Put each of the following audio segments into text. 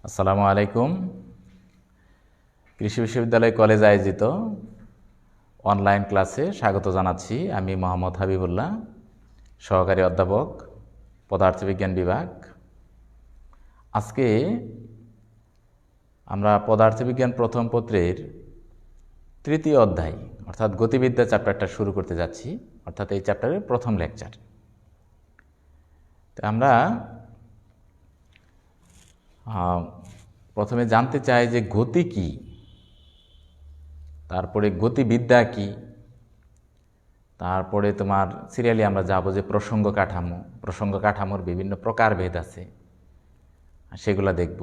আসসালামু আলাইকুম। কৃষি বিশ্ববিদ্যালয় কলেজ আয়োজিত অনলাইন ক্লাসে স্বাগত জানাচ্ছি। আমি মোহাম্মদ হাবিবুল্লাহ, সহকারী অধ্যাপক, পদার্থবিজ্ঞান বিভাগ। আজকে আমরা পদার্থবিজ্ঞান প্রথম পত্রের তৃতীয় অধ্যায় অর্থাৎ গতিবিদ্যা চ্যাপ্টারটা শুরু করতে যাচ্ছি, অর্থাৎ এই চ্যাপ্টারের প্রথম লেকচার। তো আমরা প্রথমে জানতে চাই যে গতি কি, তারপরে গতিবিদ্যা কি, তারপরে তোমার সিরিয়ালি আমরা যাবো যে প্রসঙ্গ কাঠামোর বিভিন্ন প্রকারভেদ আছে, সেগুলো দেখব।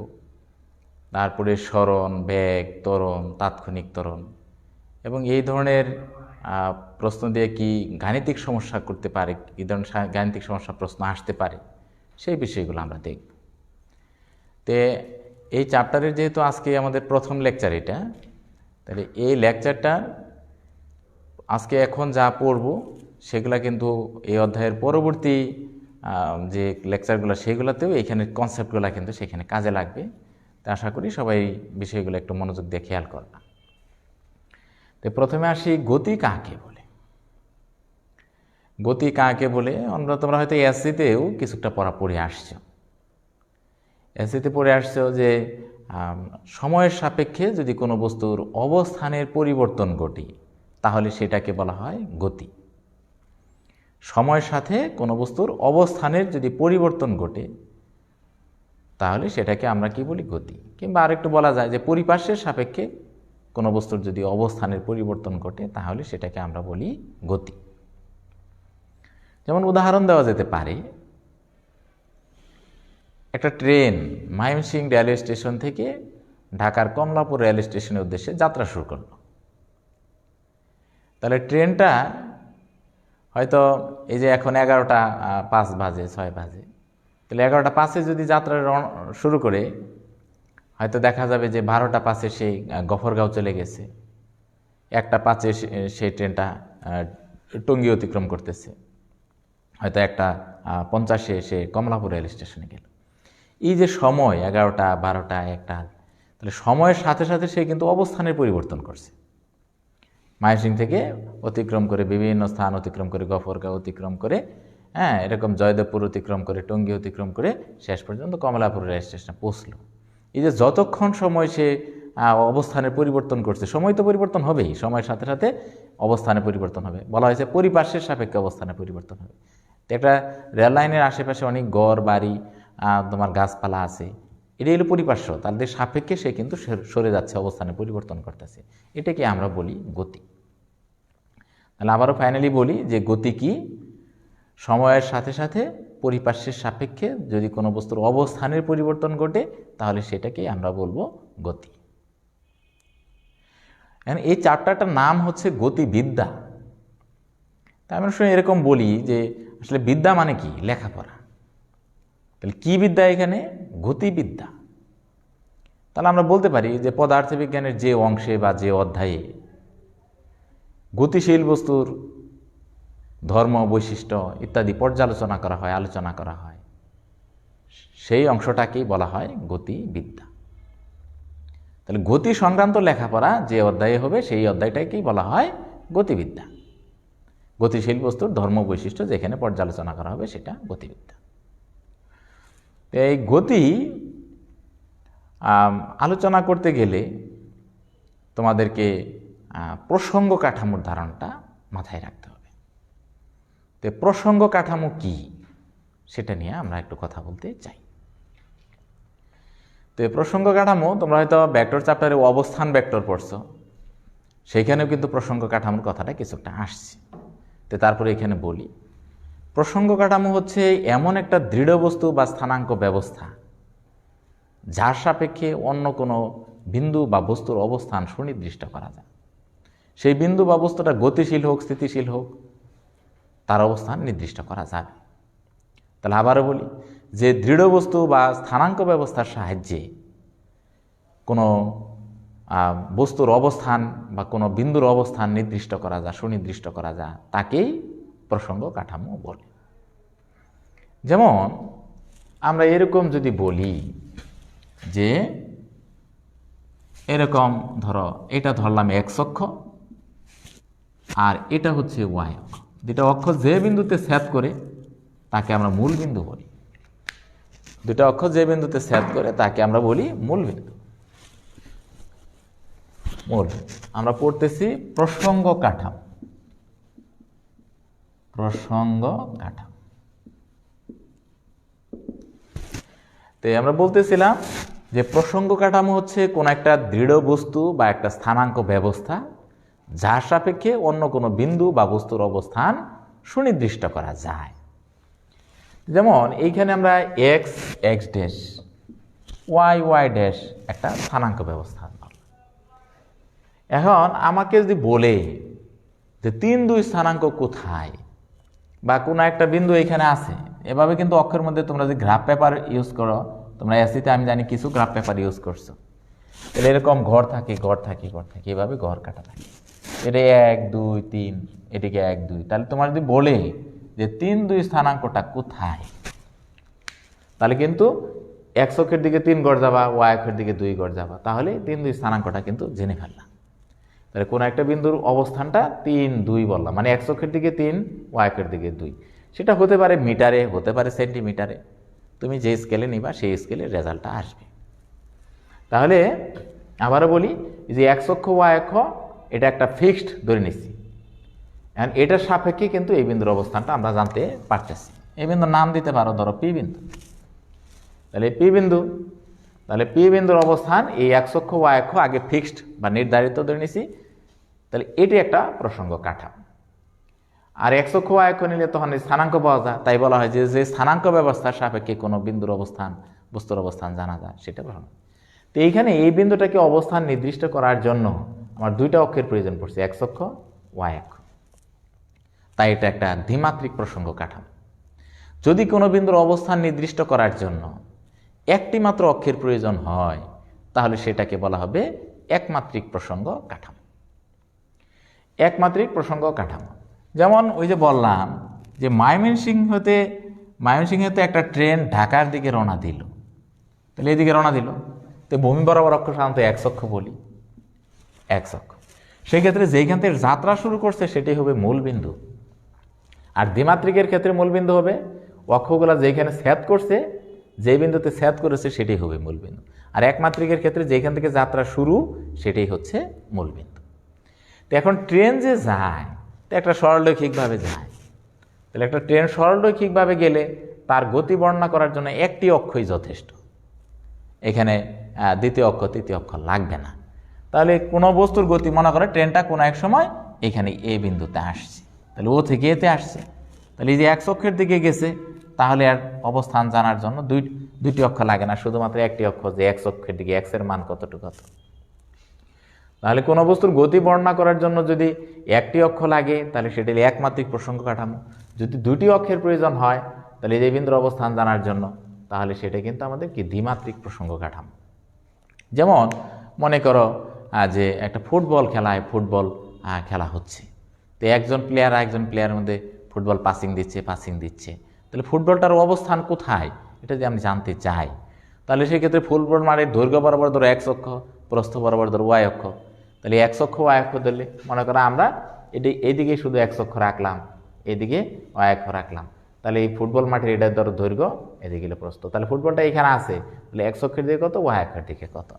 তারপরে সরণ, বেগ, ত্বরণ, তাৎক্ষণিক ত্বরণ এবং এই ধরনের প্রশ্ন দিয়ে কি গাণিতিক সমস্যা করতে পারে, কী ধরনের গাণিতিক সমস্যা প্রশ্ন আসতে পারে, সেই বিষয়গুলো আমরা দেখব। তে এই চ্যাপ্টারের যেহেতু আজকে আমাদের প্রথম লেকচার এটা, তাহলে এই লেকচারটা আজকে এখন যা পড়ব সেগুলা কিন্তু এই অধ্যায়ের পরবর্তী যে লেকচারগুলো সেগুলোতেও এইখানের কনসেপ্টগুলো কিন্তু সেখানে কাজে লাগবে। তা আশা করি সবাই বিষয়গুলো একটু মনোযোগ দিয়ে খেয়াল করবা। তো প্রথমে আসি, গতি কাকে বলে। গতি কাকে বলে তোমরা হয়তো এসসিতেও কিছুটা পড়ে আসছো। এসসিতে পড়ে আসছো যে সময়ের সাপেক্ষে যদি কোনো বস্তুর অবস্থানের পরিবর্তন ঘটে তাহলে সেটাকে বলা হয় গতি। সময়ের সাথে কোনো বস্তুর অবস্থানের যদি পরিবর্তন ঘটে তাহলে সেটাকে আমরা কি বলি? গতি। কিংবা আরেকটু বলা যায় যে পরিপার্শ্বের সাপেক্ষে কোনো বস্তুর যদি অবস্থানের পরিবর্তন ঘটে তাহলে সেটাকে আমরা বলি গতি। যেমন উদাহরণ দেওয়া যেতে পারে, একটা ট্রেন ময়মনসিংহ রেলওয়ে স্টেশন থেকে ঢাকার কমলাপুর রেলওয়ে স্টেশনের উদ্দেশ্যে যাত্রা শুরু করল। তাহলে ট্রেনটা হয়তো এই যে এখন 11টা 5 বাজে 6 বাজে, তাহলে 11টা 5-এ যদি যাত্রা শুরু করে হয়তো দেখা যাবে যে 12টা 5-এ সেই গফরগাঁও চলে গেছে, 1টা 5-এ সেই ট্রেনটা টঙ্গী অতিক্রম করতেছে, হয়তো 1টা 50-এ সে কমলাপুর রেল স্টেশনে গেল। এই যে সময় 11টা 12টা 1টা, তাহলে সময়ের সাথে সাথে সে কিন্তু অবস্থানের পরিবর্তন করছে। ময়মনসিংহ থেকে অতিক্রম করে বিভিন্ন স্থান অতিক্রম করে গফরগাঁও অতিক্রম করে এরকম জয়দেবপুর অতিক্রম করে টঙ্গী অতিক্রম করে শেষ পর্যন্ত কমলাপুর রেল স্টেশনে পৌঁছলো। এই যে যতক্ষণ সময় সে অবস্থানের পরিবর্তন করছে, সময় তো পরিবর্তন হবেই, সময়ের সাথে সাথে অবস্থানের পরিবর্তন হবে। বলা হয়েছে পরিপার্শ্বের সাপেক্ষে অবস্থানের পরিবর্তন হবে। তো একটা রেল লাইনের আশেপাশে অনেক ঘর বাড়ি তোমার গাছপালা আছে, এটা হলো পরিপার্শ্ব, তাদের সাপেক্ষে সে কিন্তু সরে যাচ্ছে, অবস্থানের পরিবর্তন করতেছে। এটাকে আমরা বলি গতি। তাহলে আবারও ফাইনালি বলি যে গতি কি? সময়ের সাথে সাথে পরিপার্শ্বের সাপেক্ষে যদি কোনো বস্তুর অবস্থানের পরিবর্তন ঘটে তাহলে সেটাকেই আমরা বলবো গতি। এই চ্যাপ্টারটার নাম হচ্ছে গতিবিদ্যা। তাই আমরা শুনে এরকম বলি যে আসলে বিদ্যা মানে কি? লেখাপড়া। তাহলে কি বিদ্যা এখানে? গতিবিদ্যা। তাহলে আমরা বলতে পারি যে পদার্থবিজ্ঞানের যে অংশে বা যে অধ্যায়ে গতিশীল বস্তুর ধর্ম, বৈশিষ্ট্য ইত্যাদি পর্যালোচনা করা হয়, আলোচনা করা হয়, সেই অংশটাকেই বলা হয় গতিবিদ্যা। তাহলে গতি সংক্রান্ত লেখাপড়া যে অধ্যায়ে হবে সেই অধ্যায়টাকেই বলা হয় গতিবিদ্যা। গতিশীল বস্তুর ধর্ম বৈশিষ্ট্য যেখানে পর্যালোচনা করা হবে সেটা গতিবিদ্যা। এই গতি আলোচনা করতে গেলে তোমাদেরকে প্রসঙ্গ কাঠামোর ধারণাটা মাথায় রাখতে হবে। তো প্রসঙ্গ কাঠামো কি সেটা নিয়ে আমরা একটু কথা বলতে চাই। তো প্রসঙ্গ কাঠামো তোমরা হয়তো ভেক্টর চ্যাপ্টারে অবস্থান ভেক্টর পড়ছো, সেইখানেও কিন্তু প্রসঙ্গ কাঠামোর কথাটা কিছুটা আসছে। তো তারপরে এখানে বলি, প্রসঙ্গ কাঠামো হচ্ছে এমন একটা দৃঢ় বস্তু বা স্থানাঙ্ক ব্যবস্থা যার সাপেক্ষে অন্য কোনো বিন্দু বা বস্তুর অবস্থান সুনির্দিষ্ট করা যায়। সেই বিন্দু বা বস্তুটা গতিশীল হোক স্থিতিশীল হোক, তার অবস্থান নির্দিষ্ট করা যাবে। তাহলে আবারও বলি যে দৃঢ় বস্তু বা স্থানাঙ্ক ব্যবস্থার সাহায্যে কোনো বস্তুর অবস্থান বা কোনো বিন্দুর অবস্থান নির্দিষ্ট করা যায়, সুনির্দিষ্ট করা যায়, তাকেই প্রসঙ্গ কাঠামো বলে। যেমন আমরা এরকম যদি বলি যে এরকম ধরো এটা ধরলাম এক্স অক্ষ আর এটা হচ্ছে ওয়াই অক্ষ। দুটা অক্ষ যে বিন্দুতে ছেদ করে তাকে আমরা মূল বিন্দু বলি। দুটা অক্ষ যে বিন্দুতে ছেদ করে তাকে আমরা বলি মূল বিন্দু। মূল আমরা পড়তেছি প্রসঙ্গ কাঠামো। প্রসঙ্গ কাঠামো তো আমরা বলতেছিলাম যে প্রসঙ্গ কাঠামো হচ্ছে কোন একটা দৃঢ় বস্তু বা একটা স্থানাঙ্ক ব্যবস্থা যার সাপেক্ষে অন্য কোনো বিন্দু বা বস্তুর অবস্থান সুনির্দিষ্ট করা যায়। যেমন এইখানে আমরা X X dash Y Y dash একটা স্থানাঙ্ক ব্যবস্থা। এখন আমাকে যদি বলে যে 3, 2 স্থানাঙ্ক কোথায় বা কোনো একটা বিন্দু এখানে আছে, এভাবে কিন্তু অক্ষের মধ্যে তোমরা যদি গ্রাফ পেপার ইউজ করো, তোমরা এসিতে আমি জানি কিছু গ্রাফ পেপার ইউজ করছো, তাহলে এরকম ঘর থাকে ঘর থাকে ঘর থাকে, এভাবে ঘর কাটা থাকে। এটা 1 2 3, এটিকে 1 2, তাহলে তোমার যদি বলে যে 3, 2 স্থানাঙ্কটা কোথায়, তাহলে কিন্তু এক্স অক্ষের দিকে 3 ঘর যাবা, ওয়াই অক্ষের দিকে 2 ঘর যাবা, তাহলে 3, 2 স্থানাঙ্কটা কিন্তু জেনে ফেললাম। তাহলে কোনো একটা বিন্দুর অবস্থানটা 3 2 বললাম, মানে এক্স অক্ষের দিকে 3, ওয়াই অক্ষের দিকে 2। সেটা হতে পারে মিটারে, হতে পারে সেন্টিমিটারে, তুমি যে স্কেলে নিবা সেই স্কেলে রেজাল্টটা আসবে। তাহলে আবারও বলি যে এক্স অক্ষ ওয়াই অক্ষ এটা একটা ফিক্সড ধরে নিচ্ছি, এখন এটার সাপেক্ষে কিন্তু এই বিন্দুর অবস্থানটা আমরা জানতে পারতেছি। এই বিন্দুর নাম দিতে পারো, ধরো পি বিন্দু। তাহলে পি বিন্দু, তাহলে পি বিন্দুর অবস্থান এই এক্স অক্ষ ওয়াই অক্ষ আগে ফিক্সড বা নির্ধারিত ধরে নিছি, তাহলে এটি একটা প্রসঙ্গ কাঠামো। আর এক্স অক্ষ ওয়াই অক্ষ নিলে তখন স্থানাঙ্ক পাওয়া যায়, তাই বলা হয় যে স্থানাঙ্ক ব্যবস্থার সাপেক্ষে কোনো বিন্দুর অবস্থান বস্তুর অবস্থান জানা যায়, সেটা প্রসঙ্গ। তো এইখানে এই বিন্দুটাকে অবস্থান নির্দিষ্ট করার জন্য আমার 2টা অক্ষের প্রয়োজন পড়ছে, এক্স অক্ষ ওয়াই অক্ষ। তাই এটা একটা দ্বিমাত্রিক প্রসঙ্গ কাঠামো। যদি কোনো বিন্দুর অবস্থান নির্দিষ্ট করার জন্য একটি মাত্র অক্ষের প্রয়োজন হয়, তাহলে সেটাকে বলা হবে একমাত্রিক প্রসঙ্গ কাঠামো। একমাত্রিক প্রসঙ্গ কাঠামো যেমন ওই যে বললাম যে ময়মনসিংহতে একটা ট্রেন ঢাকার দিকে রওনা দিল, তাহলে এদিকে রওনা দিল, তো ভূমি বরাবর অক্ষ সাধারণত এক্স অক্ষ বলি, এক্স অক্ষ। সেক্ষেত্রে যেইখান থেকে যাত্রা শুরু করছে সেটাই হবে মূল বিন্দু। আর দ্বিমাত্রিকের ক্ষেত্রে মূল বিন্দু হবে অক্ষগুলা যেখানে ছেদ করছে, যে বিন্দুতে ছেদ করেছে সেটাই হবে মূল বিন্দু। আর একমাত্রিকের ক্ষেত্রে যেখান থেকে যাত্রা শুরু সেটাই হচ্ছে মূল বিন্দু। তো এখন ট্রেন যে যায়, তো একটা সরলরৈখিকভাবে যায়, তাহলে একটা ট্রেন সরলরৈখিকভাবে গেলে তার গতি বর্ণনা করার জন্য একটি অক্ষই যথেষ্ট, এখানে দ্বিতীয় অক্ষ তৃতীয় অক্ষ লাগবে না। তাহলে কোনো বস্তুর গতি, মনে করে ট্রেনটা কোনো এক সময় এখানে এ বিন্দুতে আসছে, তাহলে ও থেকে এতে আসছে, তাহলে এই যে এক্স অক্ষের দিকে গেছে, তাহলে আর অবস্থান জানার জন্য দুইটি অক্ষ লাগে না, শুধুমাত্র একটি অক্ষ, যে এক্স অক্ষের দিকে এক্স এর মান কতটুকু কত। তাহলে কোনো বস্তুর গতি বর্ণনা করার জন্য যদি একটি অক্ষ লাগে, তাহলে সেটি একমাত্রিক প্রসঙ্গ কাঠামো। যদি 2টি অক্ষের প্রয়োজন হয়, তাহলে এই বিন্দুর অবস্থান জানার জন্য, তাহলে সেটা কিন্তু আমাদের কি দ্বিমাত্রিক প্রসঙ্গ কাঠামো। যেমন মনে করো যে একটা ফুটবল খেলা হচ্ছে, তো একজন প্লেয়ার একজন প্লেয়ারের মধ্যে ফুটবল পাসিং দিচ্ছে, তাহলে ফুটবলটার অবস্থান কোথায় এটা যদি আমি জানতে চাই, তাহলে সেক্ষেত্রে ফুটবল মাঠের দৈর্ঘ্য বরাবর ধরো এক্স অক্ষ, প্রস্থ বরাবর ধরো ওয়াই অক্ষ, তাহলে এক্স অক্ষ ওয়াই অক্ষ ধরলে মনে করো আমরা এইদিকে শুধু এক্স অক্ষ রাখলাম, এদিকে ওয়াই অক্ষ রাখলাম, তাহলে এই ফুটবল মাঠের এটার ধরো দৈর্ঘ্য, এদিকে প্রস্থ, তাহলে ফুটবলটা এখানে আছে, তাহলে এক্স অক্ষের দিকে কত, ওয়াই অক্ষের দিকে কত।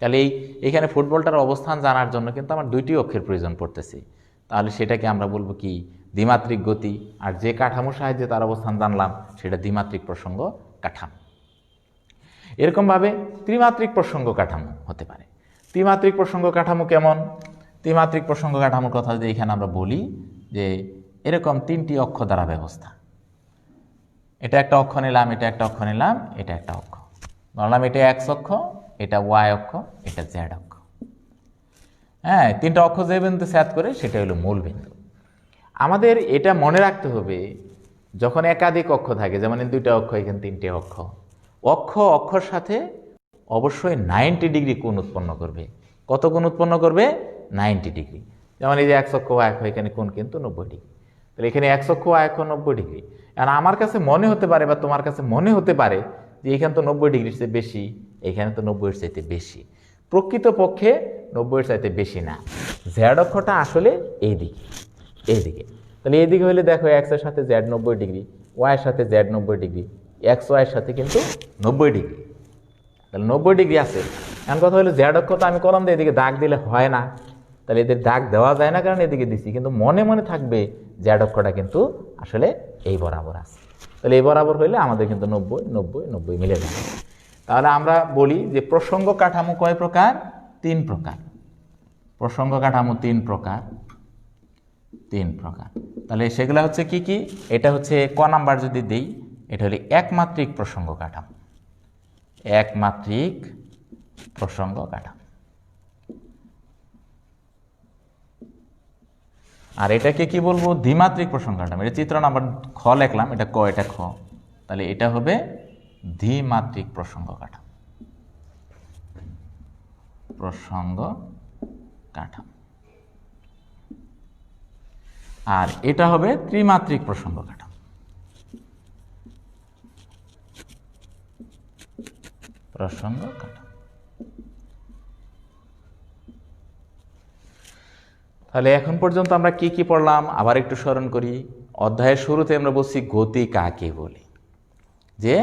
তাহলে এইখানে ফুটবলটার অবস্থান জানার জন্য কিন্তু আমার 2টি অক্ষের প্রয়োজন পড়তেছে, তাহলে সেটাকে আমরা বলবো কি দ্বিমাত্রিক গতি। আর যে কাঠামোর সাহায্যে তার অবস্থান জানলাম সেটা দ্বিমাত্রিক প্রসঙ্গ কাঠামো। এরকমভাবে ত্রিমাত্রিক প্রসঙ্গ কাঠামো হতে পারে। ত্রিমাত্রিক প্রসঙ্গ কাঠামো কেমন? ত্রিমাত্রিক প্রসঙ্গ কাঠামোর কথা যদি এখানে আমরা বলি যে এরকম 3টি অক্ষ দ্বারা ব্যবস্থা, এটা একটা অক্ষ নিলাম, এটা একটা অক্ষ নিলাম, এটা একটা অক্ষ বললাম, এটা এক্স অক্ষ, এটা ওয়াই অক্ষ, এটা জেড অক্ষ। হ্যাঁ, 3টা অক্ষ যে বিন্দুতে ছেদ করে সেটা হলো মূল বিন্দু। আমাদের এটা মনে রাখতে হবে, যখন একাধিক অক্ষ থাকে, যেমন 2টা অক্ষ, এখানে 3টে অক্ষ, অক্ষর সাথে অবশ্যই 90 ডিগ্রি কোণ উৎপন্ন করবে। কত কোণ উৎপন্ন করবে? 90 ডিগ্রি। যেমন এই যে এক্স অক্ষ ওয়াই অক্ষ, এখানে কোণ কিন্তু 90 ডিগ্রি, তাহলে এখানে এক্স অক্ষ ওয়াই অক্ষ 90 ডিগ্রি। আর আমার কাছে মনে হতে পারে বা তোমার কাছে মনে হতে পারে যে এখানে তো 90 ডিগ্রির চেয়ে বেশি, এখানে তো 90-এর চাইতে বেশি। প্রকৃতপক্ষে 90-এর চাইতে বেশি না, জেড অক্ষটা আসলে এইদিকে। তাহলে এইদিকে হলে দেখো এক্স এর সাথে জেড 90 ডিগ্রি, ওয়াইয়ের সাথে জেড 90 ডিগ্রি, এক্স ওয়াইয়ের সাথে কিন্তু 90 ডিগ্রি, তাহলে 90 ডিগ্রি আছে। এখন কথা হলো জেড অক্ষ তো আমি কলম দিয়ে এদিকে দাগ দিলে হয় না, তাহলে এদের দাগ দেওয়া যায় না কারণ এদিকে দিছি, কিন্তু মনে মনে থাকবে জেড অক্ষটা কিন্তু আসলে এই বরাবর আছে। তাহলে এই বরাবর হইলে আমাদের কিন্তু 90-90-90 মিলে যাবে। তাহলে আমরা বলি যে প্রসঙ্গ কাঠামো কয় প্রকার? 3 প্রকার। প্রসঙ্গ কাঠামো 3 প্রকার। তাহলে সেগুলো হচ্ছে কি কি? এটা হচ্ছে ক নাম্বার যদি দেই, এটা হলো একমাত্রিক প্রসঙ্গ কাঠামো। একমাত্রিক প্রসঙ্গ কাঠামো। আর এটাকে কি বলবো? দ্বিমাত্রিক প্রসঙ্গ কাঠামো। এটা চিত্র নাম্বার খ লিখলাম, এটা ক, এটা খ, তাহলে এটা হবে দ্বিমাত্রিক প্রসঙ্গ কাঠামো। প্রসঙ্গ কাঠামো। আর এটা হবে ত্রিমাত্রিক প্রসঙ্গ কাঠামো। প্রসঙ্গ কাঠামো। তাহলে এখন পর্যন্ত আমরা কি কি পড়লাম আবার একটু স্মরণ করি। অধ্যায়ের শুরুতে আমরা বলছি গতি কাকে বলে, যে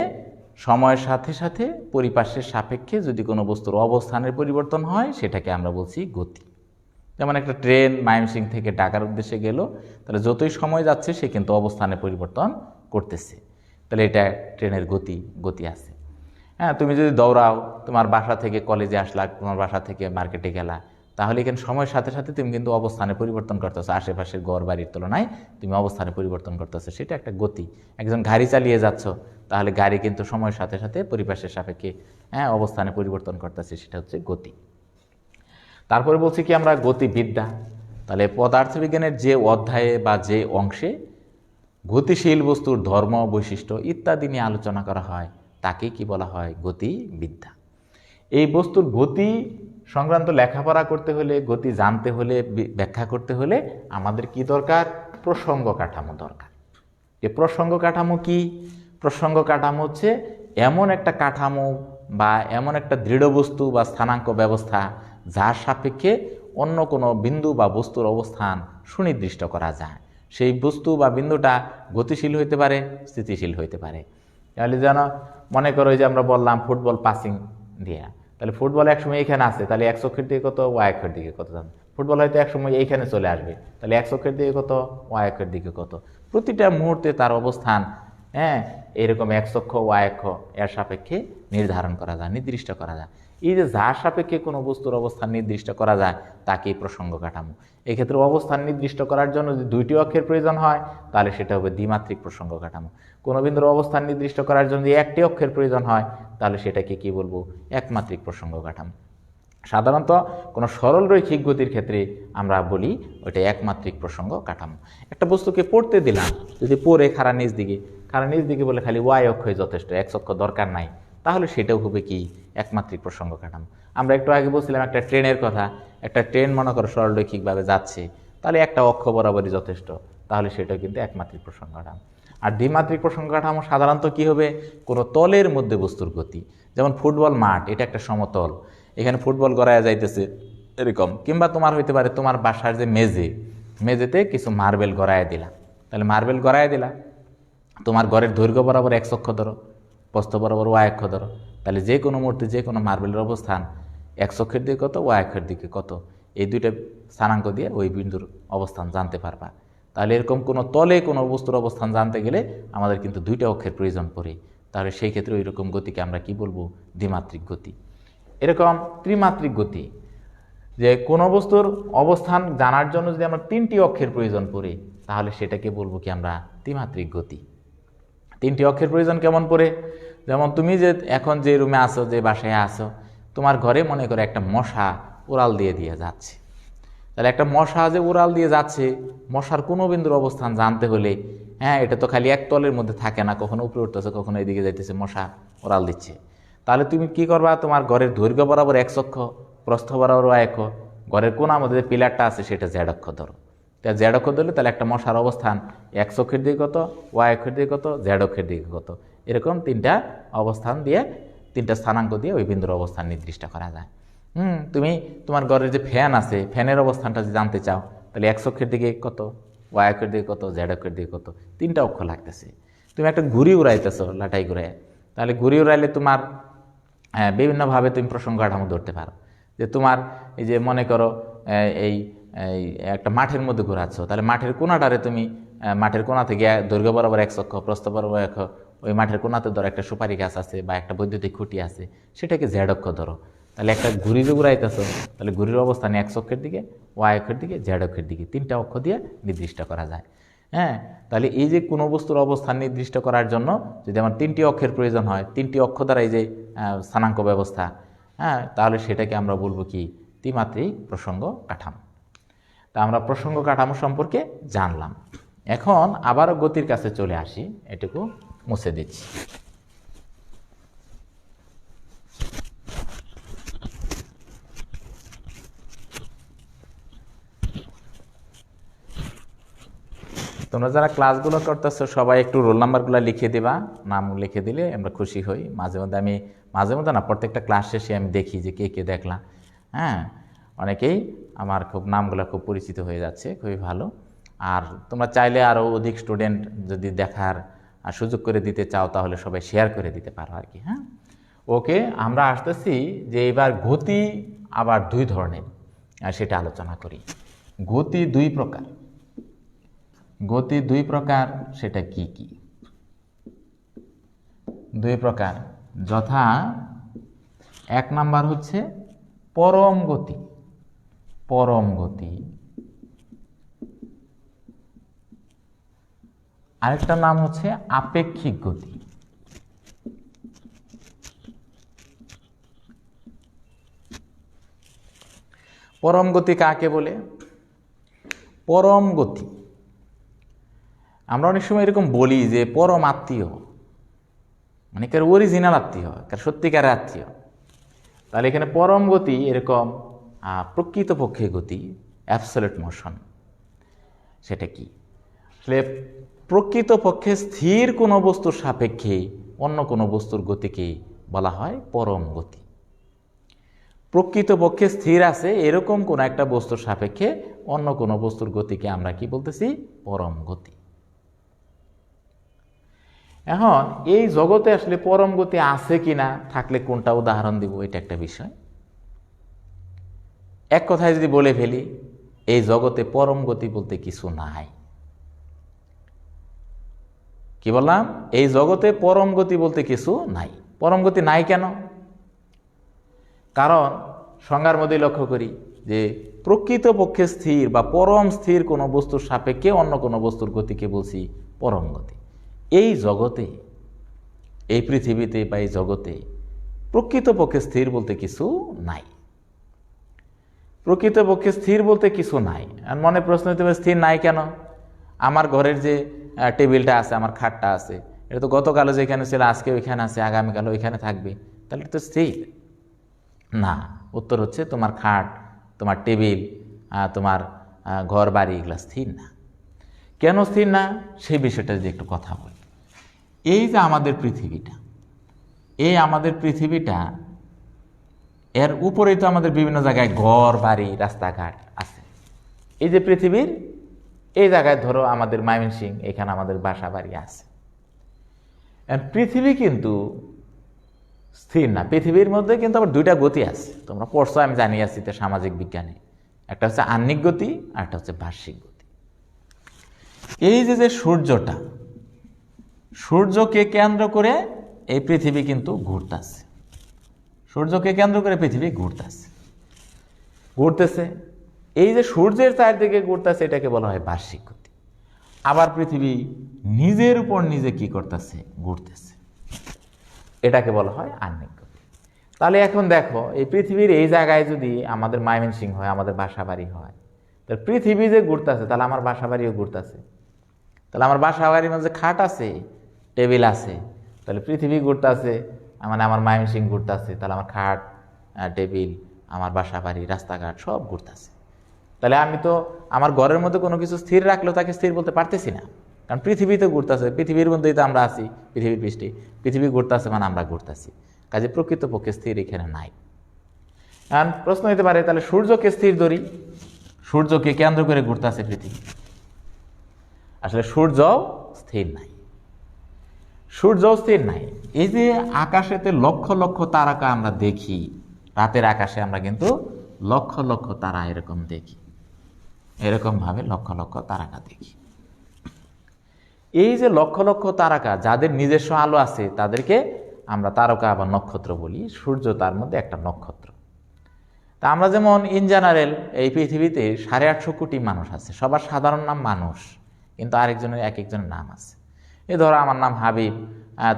সময়ের সাথে সাথে পরিপার্শ্বের সাপেক্ষে যদি কোনো বস্তুর অবস্থানের পরিবর্তন হয় সেটাকে আমরা বলছি গতি। যেমন একটা ট্রেন ময়মনসিং থেকে ঢাকার উদ্দেশ্যে গেল, তাহলে যতই সময় যাচ্ছে সে কিন্তু অবস্থানের পরিবর্তন করতেছে, তাহলে এটা ট্রেনের গতি আছে। হ্যাঁ, তুমি যদি দৌড়াও, তোমার বাসা থেকে কলেজে আসলা, তোমার বাসা থেকে মার্কেটে গেলা, তাহলে এখানে সময়ের সাথে সাথে তুমি কিন্তু অবস্থানে পরিবর্তন করতেছো, আশেপাশের ঘর বাড়ির তুলনায় তুমি অবস্থানে পরিবর্তন করতেছো, সেটা একটা গতি। একজন গাড়ি চালিয়ে যাচ্ছ, তাহলে গাড়ি কিন্তু সময়ের সাথে সাথে পরিবেশের সাপেক্ষে অবস্থানে পরিবর্তন করতেছে, সেটা হচ্ছে গতি। তারপরে বলছি কি আমরা গতিবিদ্যা। তাহলে পদার্থবিজ্ঞানের যে অধ্যায়ে বা যে অংশে গতিশীল বস্তুর ধর্ম, বৈশিষ্ট্য ইত্যাদি নিয়ে আলোচনা করা হয় তাকে কি বলা হয়? গতিবিদ্যা। এই বস্তুর গতি সংক্রান্ত লেখাপড়া করতে হলে, গতি জানতে হলে, ব্যাখ্যা করতে হলে আমাদের কি দরকার? প্রসঙ্গ কাঠামো দরকার। যে প্রসঙ্গ কাঠামো কি? প্রসঙ্গ কাঠামো হচ্ছে এমন একটা কাঠামো বা এমন একটা দৃঢ় বস্তু বা স্থানাঙ্ক ব্যবস্থা যার সাপেক্ষে অন্য কোনো বিন্দু বা বস্তুর অবস্থান সুনির্দিষ্ট করা যায়। সেই বস্তু বা বিন্দুটা গতিশীল হইতে পারে, স্থিতিশীল হইতে পারে। তাহলে যেন মনে করো যে আমরা বললাম ফুটবল পাসিং দিয়া, তাহলে ফুটবল একসময় এইখানে আছে, তাহলে এক অক্ষের দিকে কত, ওয়াই অক্ষের দিকে কত যান। ফুটবল হয়তো একসময় এইখানে চলে আসবে, তাহলে এক অক্ষের দিকে কত, ওয়াই অক্ষের দিকে কত। প্রতিটা মুহূর্তে তার অবস্থান এরকম এক অক্ষ ওয়াই অক্ষ এর সাপেক্ষে নির্ধারণ করা যায়, নির্দিষ্ট করা যায়। এই যে যার সাপেক্ষে কোনো বস্তুর অবস্থান নির্দিষ্ট করা যায় তাকেই প্রসঙ্গ কাঠামো। এক্ষেত্রে অবস্থান নির্দিষ্ট করার জন্য যদি 2টি অক্ষের প্রয়োজন হয় তাহলে সেটা হবে দ্বিমাত্রিক প্রসঙ্গ কাঠামো। কোনো বিন্দুর অবস্থান নির্দিষ্ট করার জন্য যদি 1টি অক্ষের প্রয়োজন হয় তাহলে সেটাকে কি বলবো? একমাত্রিক প্রসঙ্গ কাঠামো। সাধারণত কোনো সরল রৈখিক গতির ক্ষেত্রে আমরা বলি ওইটা একমাত্রিক প্রসঙ্গ কাঠামো। একটা বস্তুকে পড়তে দিলাম, যদি পড়ে খাড়া নিচ দিকে বলে খালি ওয়াই অক্ষই যথেষ্ট, এক্স অক্ষ দরকার নাই, তাহলে সেটাও হবে কি? একমাত্রিক প্রসঙ্গ কাঠামো। আমরা একটু আগে বলছিলাম একটা ট্রেনের কথা, একটা ট্রেন মনে করো সরলরৈখিকভাবে যাচ্ছে, তাহলে একটা অক্ষ বরাবরই যথেষ্ট, তাহলে সেটাও কিন্তু একমাত্রিক প্রসঙ্গ কাঠামো। আর দ্বিমাত্রিক প্রসঙ্গ কাঠামো সাধারণত কি হবে? কোনো তলের মধ্যে বস্তুর গতি। যেমন ফুটবল মাঠ, এটা একটা সমতল, এখানে ফুটবল গড়ায় যাইতেছে এরকম, কিংবা তোমার হইতে পারে তোমার বাসার যে মেঝেতে কিছু মার্বেল গড়ায় দিলা, তাহলে মার্বেল গড়ায় দিলা, তোমার ঘরের দৈর্ঘ্য বরাবর এক অক্ষ ধরো, প্রস্থ বরাবর ওয়াই অক্ষ ধরো, তাহলে যে কোনো মুহূর্তে যে কোনো মার্বেলের অবস্থান এক অক্ষের দিকে কত, ওয়াই অক্ষের দিকে কত, এই দুইটা স্থানাঙ্ক দিয়ে ওই বিন্দুর অবস্থান জানতে পারবা। তাহলে এরকম কোনো তলে কোনো বস্তুর অবস্থান জানতে গেলে আমাদের কিন্তু 2টা অক্ষের প্রয়োজন পড়ে, তাহলে সেই ক্ষেত্রে ওই রকম গতিকে আমরা কি বলবো? দ্বিমাত্রিক গতি। এরকম ত্রিমাত্রিক গতি, যে কোনো বস্তুর অবস্থান জানার জন্য যদি আমরা 3টি অক্ষের প্রয়োজন পড়ে তাহলে সেটাকে বলবো কি আমরা? ত্রিমাত্রিক গতি। 3টি অক্ষের প্রয়োজন কেমন পড়ে? যেমন তুমি যে এখন যে রুমে আসো, যে বাসায় আসো, তোমার ঘরে মনে করে একটা মশা উড়াল দিয়ে যাচ্ছে, তাহলে একটা মশা যে উড়াল দিয়ে যাচ্ছে, মশার কোনো বিন্দুর অবস্থান জানতে হলে এটা তো খালি এক তলের মধ্যে থাকে না, কখনো উপরে উঠতেছে, কখনো এদিকে যাইতেছে, মশা উড়াল দিচ্ছে। তাহলে তুমি কি করবা? তোমার ঘরের দৈর্ঘ্য বরাবর এক অক্ষ, প্রস্থ বরাবর ওয়াই অক্ষ, ঘরের কোণার মধ্যে যে পিলারটা আছে সেটা জেড অক্ষ ধরো। তাহলে জেড অক্ষ ধরলে তাহলে একটা মশার অবস্থান এক অক্ষের দিকে কত, ওয়াই অক্ষের দিকে কত, জেড অক্ষের দিকে কত, এরকম তিনটা অবস্থান দিয়ে, তিনটা স্থানাঙ্ক দিয়ে ওই বিন্দুর অবস্থান নির্দিষ্ট করা যায়। তুমি তোমার ঘরের যে ফ্যান আছে, ফ্যানের অবস্থানটা যদি জানতে চাও, তাহলে এক্স অক্ষের দিকে কত, ওয়াই অক্ষের দিকে কত, জেড অক্ষের দিকে কত, তিনটা অক্ষ লাগতেছে। তুমি একটা ঘুড়ি উড়াইতেছো লাটাই ঘুরে, তাহলে ঘুড়ি উড়াইলে তোমার বিভিন্নভাবে তুমি প্রসঙ্গ কাঠামো ধরতে পারো। যে তোমার এই যে মনে করো এই একটা মাঠের মধ্যে ঘোরাচ্ছ, তাহলে মাঠের কোনাটারে তুমি মাঠের কোনা থেকে দৈর্ঘ্য বরাবর এক অক্ষ, প্রস্থ বরাবর এক অক্ষ, ওই মাঠের কোনাতে ধরো একটা সুপারি গাছ আছে বা একটা বৈদ্যুতিক খুঁটি আছে, সেটাকে জেড অক্ষ ধরো। তাহলে একটা ঘুড়ি যে উড়াইতেছ, তাহলে ঘুড়ির অবস্থান এক্স অক্ষের দিকে, ওয়াই অক্ষের দিকে, জেড অক্ষের দিকে, তিনটা অক্ষ দিয়ে নির্দিষ্ট করা যায়। হ্যাঁ, তাহলে এই যে কোনো বস্তুর অবস্থান নির্দিষ্ট করার জন্য যদি আমার তিনটি অক্ষের প্রয়োজন হয়, তিনটি অক্ষ দ্বারা এই যে স্থানাঙ্ক ব্যবস্থা, হ্যাঁ, তাহলে সেটাকে আমরা বলবো কি, ত্রিমাত্রিক প্রসঙ্গ কাঠামো। তা আমরা প্রসঙ্গ কাঠামো সম্পর্কে জানলাম। এখন আবারও গতির কাছে চলে আসি, এটুকু মুছে দিচ্ছি। তোমরা যারা ক্লাসগুলো করতেছো সবাই একটু রোল নাম্বারগুলো লিখে দিবা, নাম লিখে দিলে আমরা খুশি হই। মাঝে মধ্যে না, প্রত্যেকটা ক্লাস শেষে আমি দেখি যে কে কে দেখলাম। হ্যাঁ, অনেকেই আমার খুব নামগুলো খুব পরিচিত হয়ে যাচ্ছে, খুবই ভালো। আর তোমরা চাইলে আরও অধিক স্টুডেন্ট যদি দেখার সুযোগ করে দিতে চাও, তাহলে সবাই শেয়ার করে দিতে পারো আর কি। হ্যাঁ, ওকে, আমরা আসতেছি যে এবার গতি আবার দুই ধরনের, সেটা আলোচনা করি। গতি দুই প্রকার। গতি দুই প্রকার, সেটা কি কি? দুই প্রকার, যথা এক নাম্বার হচ্ছে পরম গতি। পরম গতি। আরেকটা নাম হচ্ছে আপেক্ষিক গতি। পরম গতি কাকে বলে? পরম গতি আমরা অনেক সময় এরকম বলি যে পরম আত্মীয়, মানে কার অরিজিনাল আত্মীয়, কার সত্যিকারের আত্মীয়। তাহলে এখানে পরম গতি এরকম প্রকৃতপক্ষে গতি, অ্যাবসলিউট মোশন, সেটা কি? আসলে প্রকৃতপক্ষে স্থির কোনো বস্তুর সাপেক্ষে অন্য কোনো বস্তুর গতিকে বলা হয় পরম গতি। প্রকৃতপক্ষে স্থির আছে এরকম কোনো একটা বস্তুর সাপেক্ষে অন্য কোনো বস্তুর গতিকে আমরা কি বলতেছি? পরম গতি। এখন এই জগতে আসলে পরম গতি আছে কিনা, থাকলে কোনটা উদাহরণ দিব, এটা একটা বিষয়। এক কথায় যদি বলে ফেলি, এই জগতে পরম গতি বলতে কিছু নাই। কি বললাম? এই জগতে পরম গতি বলতে কিছু নাই। পরম গতি নাই কেন? কারণ সংজ্ঞার মধ্যে লক্ষ্য করি যে প্রকৃতপক্ষে স্থির বা পরম স্থির কোনো বস্তুর সাপেক্ষে অন্য কোনো বস্তুর গতিকে বলছি পরম গতি। এই জগতে, এই পৃথিবীতে বা এই জগতে প্রকৃতপক্ষে স্থির বলতে কিছু নাই। প্রকৃতপক্ষে স্থির বলতে কিছু নাই। আর মনে প্রশ্ন হতে পারে, স্থির নাই কেন? আমার ঘরের যে টেবিলটা আছে, আমার খাটটা আছে, এটা তো গতকালও যেখানে ছিল আজকে ওইখানে আছে, আগামীকালও ওইখানে থাকবে, তাহলে তো স্থির না। উত্তর হচ্ছে তোমার খাট, তোমার টেবিল, তোমার ঘর বাড়ি, এগুলো স্থির না। কেন স্থির না সেই বিষয়টা যদি একটু কথা বলি। এই যে আমাদের পৃথিবীটা, এই আমাদের পৃথিবীটা, এর উপরেই তো আমাদের বিভিন্ন জায়গায় ঘর বাড়ি রাস্তাঘাট আছে। এই যে পৃথিবীর এই জায়গায় ধরো আমাদের ময়মনসিংহ, এখানে আমাদের বাসা বাড়ি আছে। পৃথিবী কিন্তু স্থির না। পৃথিবীর মধ্যে কিন্তু আবার দুইটা গতি আছে, তোমরা পড়ছো, আমি জানি আছি তো সামাজিক বিজ্ঞানে। একটা হচ্ছে আহ্নিক গতি, আর একটা হচ্ছে বার্ষিক গতি। এই যে সূর্যটা, সূর্যকে কেন্দ্র করে এই পৃথিবী কিন্তু ঘুরতেছে। সূর্যকে কেন্দ্র করে পৃথিবী ঘুরতেছে। এই যে সূর্যের চারদিকে ঘুরতেছে, এটাকে বলা হয় বার্ষিক গতি। আবার পৃথিবী নিজের উপর নিজে কি করতেছে? ঘুরতেছে, এটাকে বলা হয় আহ্নিক গতি। তাহলে এখন দেখো, এই পৃথিবীর এই জায়গায় যদি আমাদের ময়মনসিংহ হয়, আমাদের বাসা বাড়ি হয়, তাহলে পৃথিবী যে ঘুরতেছে, তাহলে আমার বাসা বাড়িও ঘুরতেছে। তাহলে আমার বাসা বাড়ির মধ্যে খাট আছে, টেবিল আছে, তাহলে পৃথিবী ঘুরতেছে, মানে আমার ময়মনসিংহ ঘুরতেছে, তাহলে আমার খাট, টেবিল, আমার বাসা বাড়ি, রাস্তাঘাট সব ঘুরতেছে। তাহলে আমি তো আমার ঘরের মধ্যে কোনো কিছু স্থির রাখলেও তাকে স্থির বলতে পারতেছি না। কারণ পৃথিবী তো ঘুরতেছে, পৃথিবীর মধ্যেই তো আমরা আছি, পৃথিবীর পৃষ্ঠে পৃথিবী ঘুরতেছে মানে আমরা ঘুরতেছি, কাজে প্রকৃতপক্ষে স্থির এখানে নাই। কারণ প্রশ্ন হতে পারে তাহলে সূর্যকে স্থির ধরি, সূর্যকে কেন্দ্র করে ঘুরতেছে পৃথিবী। আসলে সূর্য স্থির নাই, সূর্য স্থির নাই। এই যে আকাশেতে লক্ষ লক্ষ তারকা আমরা দেখি, রাতের আকাশে আমরা কিন্তু লক্ষ লক্ষ তারা এরকম দেখি, এরকম ভাবে লক্ষ লক্ষ তারকা দেখি। এই যে লক্ষ লক্ষ তারকা যাদের নিজস্ব আলো আছে তাদেরকে আমরা তারকা বা নক্ষত্র বলি। সূর্য তার মধ্যে একটা নক্ষত্র। তা আমরা যেমন ইন জেনারেল এই পৃথিবীতে 850 কোটি মানুষ আছে, সবার সাধারণ নাম মানুষ, কিন্তু আরেকজনের এক একজনের নাম আছে। এই ধরো আমার নাম হাবিব,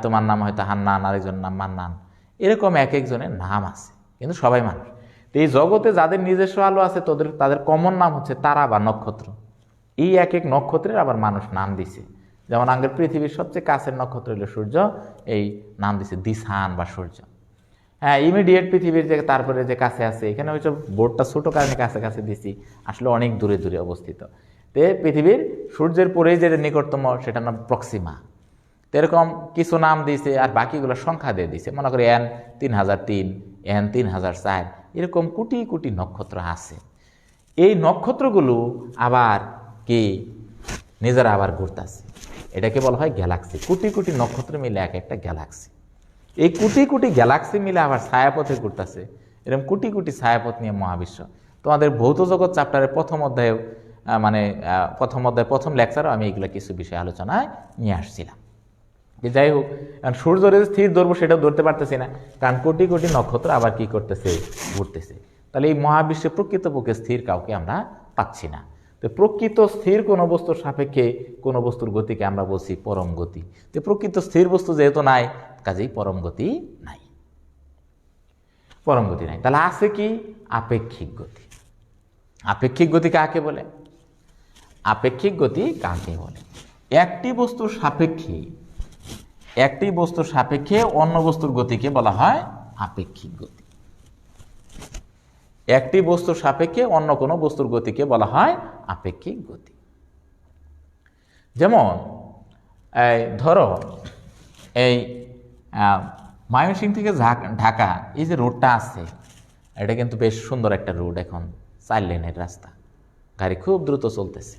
তোমার নাম হয়তো হান্নান, আরেকজনের নাম মান্নান, এরকম এক একজনের নাম আছে, কিন্তু সবাই মানুষ। তো এই জগতে যাদের নিজস্ব আলো আছে তাদের কমন নাম হচ্ছে তারা বা নক্ষত্র। এই এক এক নক্ষত্রের আবার মানুষ নাম দিছে। যেমন আমাদের পৃথিবীর সবচেয়ে কাছের নক্ষত্র হলো সূর্য, এই নাম দিছে দি সান বা সূর্য। হ্যাঁ, ইমিডিয়েট পৃথিবীর যে তারপরে যে কাছে আছে, এখানে হচ্ছে বোর্ডটা ছোটো কারণে কাছে কাছে দিছি, আসলে অনেক দূরে দূরে অবস্থিত। তো পৃথিবীর সূর্যের পরেই যেটা নিকটতম সেটার নাম প্রক্সিমা। তো এরকম কিছু নাম দিয়েছে, আর বাকিগুলো সংখ্যা দিয়ে দিছে। মনে করি N 3003, N 3004, এরকম কোটি কোটি নক্ষত্র আছে। এই নক্ষত্রগুলো আবার কি নিজেরা আবার ঘুরতেছে, এটাকে বলা হয় গ্যালাক্সি। কোটি কোটি নক্ষত্র মিলে এক একটা গ্যালাক্সি। এই কোটি কোটি গ্যালাক্সি মিলে আবার ছায়াপথে ঘুরতেছে, এরকম কোটি কোটি ছায়াপথ নিয়ে মহাবিশ্ব। তোমাদের ভৌত জগৎ চ্যাপ্টারের প্রথম অধ্যায়েও প্রথম লেকচারও আমি এগুলো কিছু বিষয় আলোচনায় নিয়ে আসছিলাম। যাই হোক, সূর্যের স্থির ধরবো সেটাও ধরতে পারতেছি না, কারণ কোটি কোটি নক্ষত্র আবার কি করতেছে, ঘুরতেছে। তাহলে এই মহাবিশ্বে প্রকৃতপক্ষে স্থির কাউকে আমরা পাচ্ছি না। তো প্রকৃত স্থির কোনো বস্তুর সাপেক্ষে কোনো বস্তুর গতিকে আমরা বলছি পরম গতি। তো প্রকৃত স্থির বস্তু যেহেতু নাই, কাজেই পরম গতি নাই, পরম গতি নাই। তাহলে আছে কি? আপেক্ষিক গতি। আপেক্ষিক গতি কাকে বলে? আপেক্ষিক গতি কাকে বলে? একটি বস্তুর সাপেক্ষে অন্য বস্তুর গতিকে বলা হয় আপেক্ষিক গতি। একটি বস্তুর সাপেক্ষে অন্য কোনো বস্তুর গতিকে বলা হয় আপেক্ষিক গতি। যেমন ধরো এই ময়মনসিংহ থেকে ঢাকা এই যে রোডটা আছে, এটা কিন্তু বেশ সুন্দর একটা রোড, এখন 4 লেনের রাস্তা, গাড়ি খুব দ্রুত চলতেছে।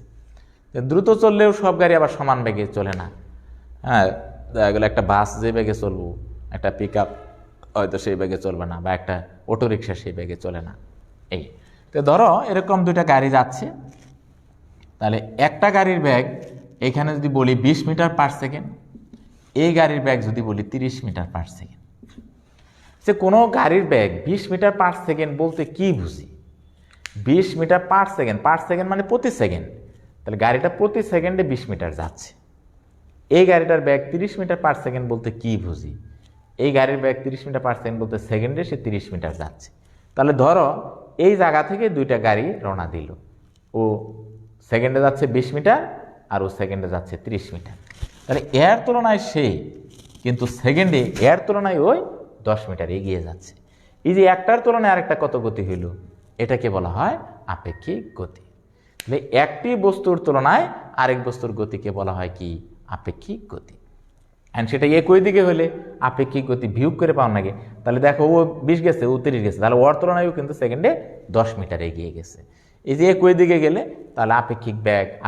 দ্রুত চললেও সব গাড়ি আবার সমান বেগে চলে না। হ্যাঁ, দেখা গেলো একটা বাস যে বেগে চলবো, একটা পিক আপ হয়তো সেই বেগে চলবে না, বা একটা অটোরিকশা সেই বেগে চলে না। এই তো ধরো এরকম দুইটা গাড়ি যাচ্ছে, তাহলে একটা গাড়ির বেগ এখানে যদি বলি 20 মিটার পার সেকেন্ড, এই গাড়ির বেগ যদি বলি 30 মিটার পার সেকেন্ড। যে কোনো গাড়ির বেগ 20 মিটার পার সেকেন্ড বলতে কি বুঝি? 20 মিটার পার সেকেন্ড মানে প্রতি সেকেন্ড। তাহলে গাড়িটা প্রতি সেকেন্ডে 20 মিটার যাচ্ছে। এই গাড়িটার বেগ 30 মিটার পার সেকেন্ড বলতে কি বুঝি? এই গাড়ির বেগ 30 মিটার পার সেকেন্ড বলতে সেকেন্ডে সে 30 মিটার যাচ্ছে। তাহলে ধরো এই জায়গা থেকে দুইটা গাড়ি রওনা দিল, ও সেকেন্ডে যাচ্ছে 20 মিটার আর ও সেকেন্ডে যাচ্ছে 30 মিটার। তাহলে এর তুলনায় সে কিন্তু সেকেন্ডে এর তুলনায় ওই 10 মিটার এগিয়ে যাচ্ছে। এই যে একটার তুলনায় আরেকটা কত গতি হইল, এটাকে বলা হয় আপেক্ষিক গতি। তাহলে একটি বস্তুর তুলনায় আরেক বস্তুর গতিকে বলা হয় কি? আপেক্ষিক গতি। অ্যান্ড সেটা একই দিকে হলে আপেক্ষিক গতি বিয়োগ করে পাও নাকি? তাহলে দেখো ও 20 গেছে, ও 30 গেছে, তাহলে ওর তুলনায়ও কিন্তু সেকেন্ডে 10 মিটার এগিয়ে গেছে। এই যে একই দিকে গেলে তাহলে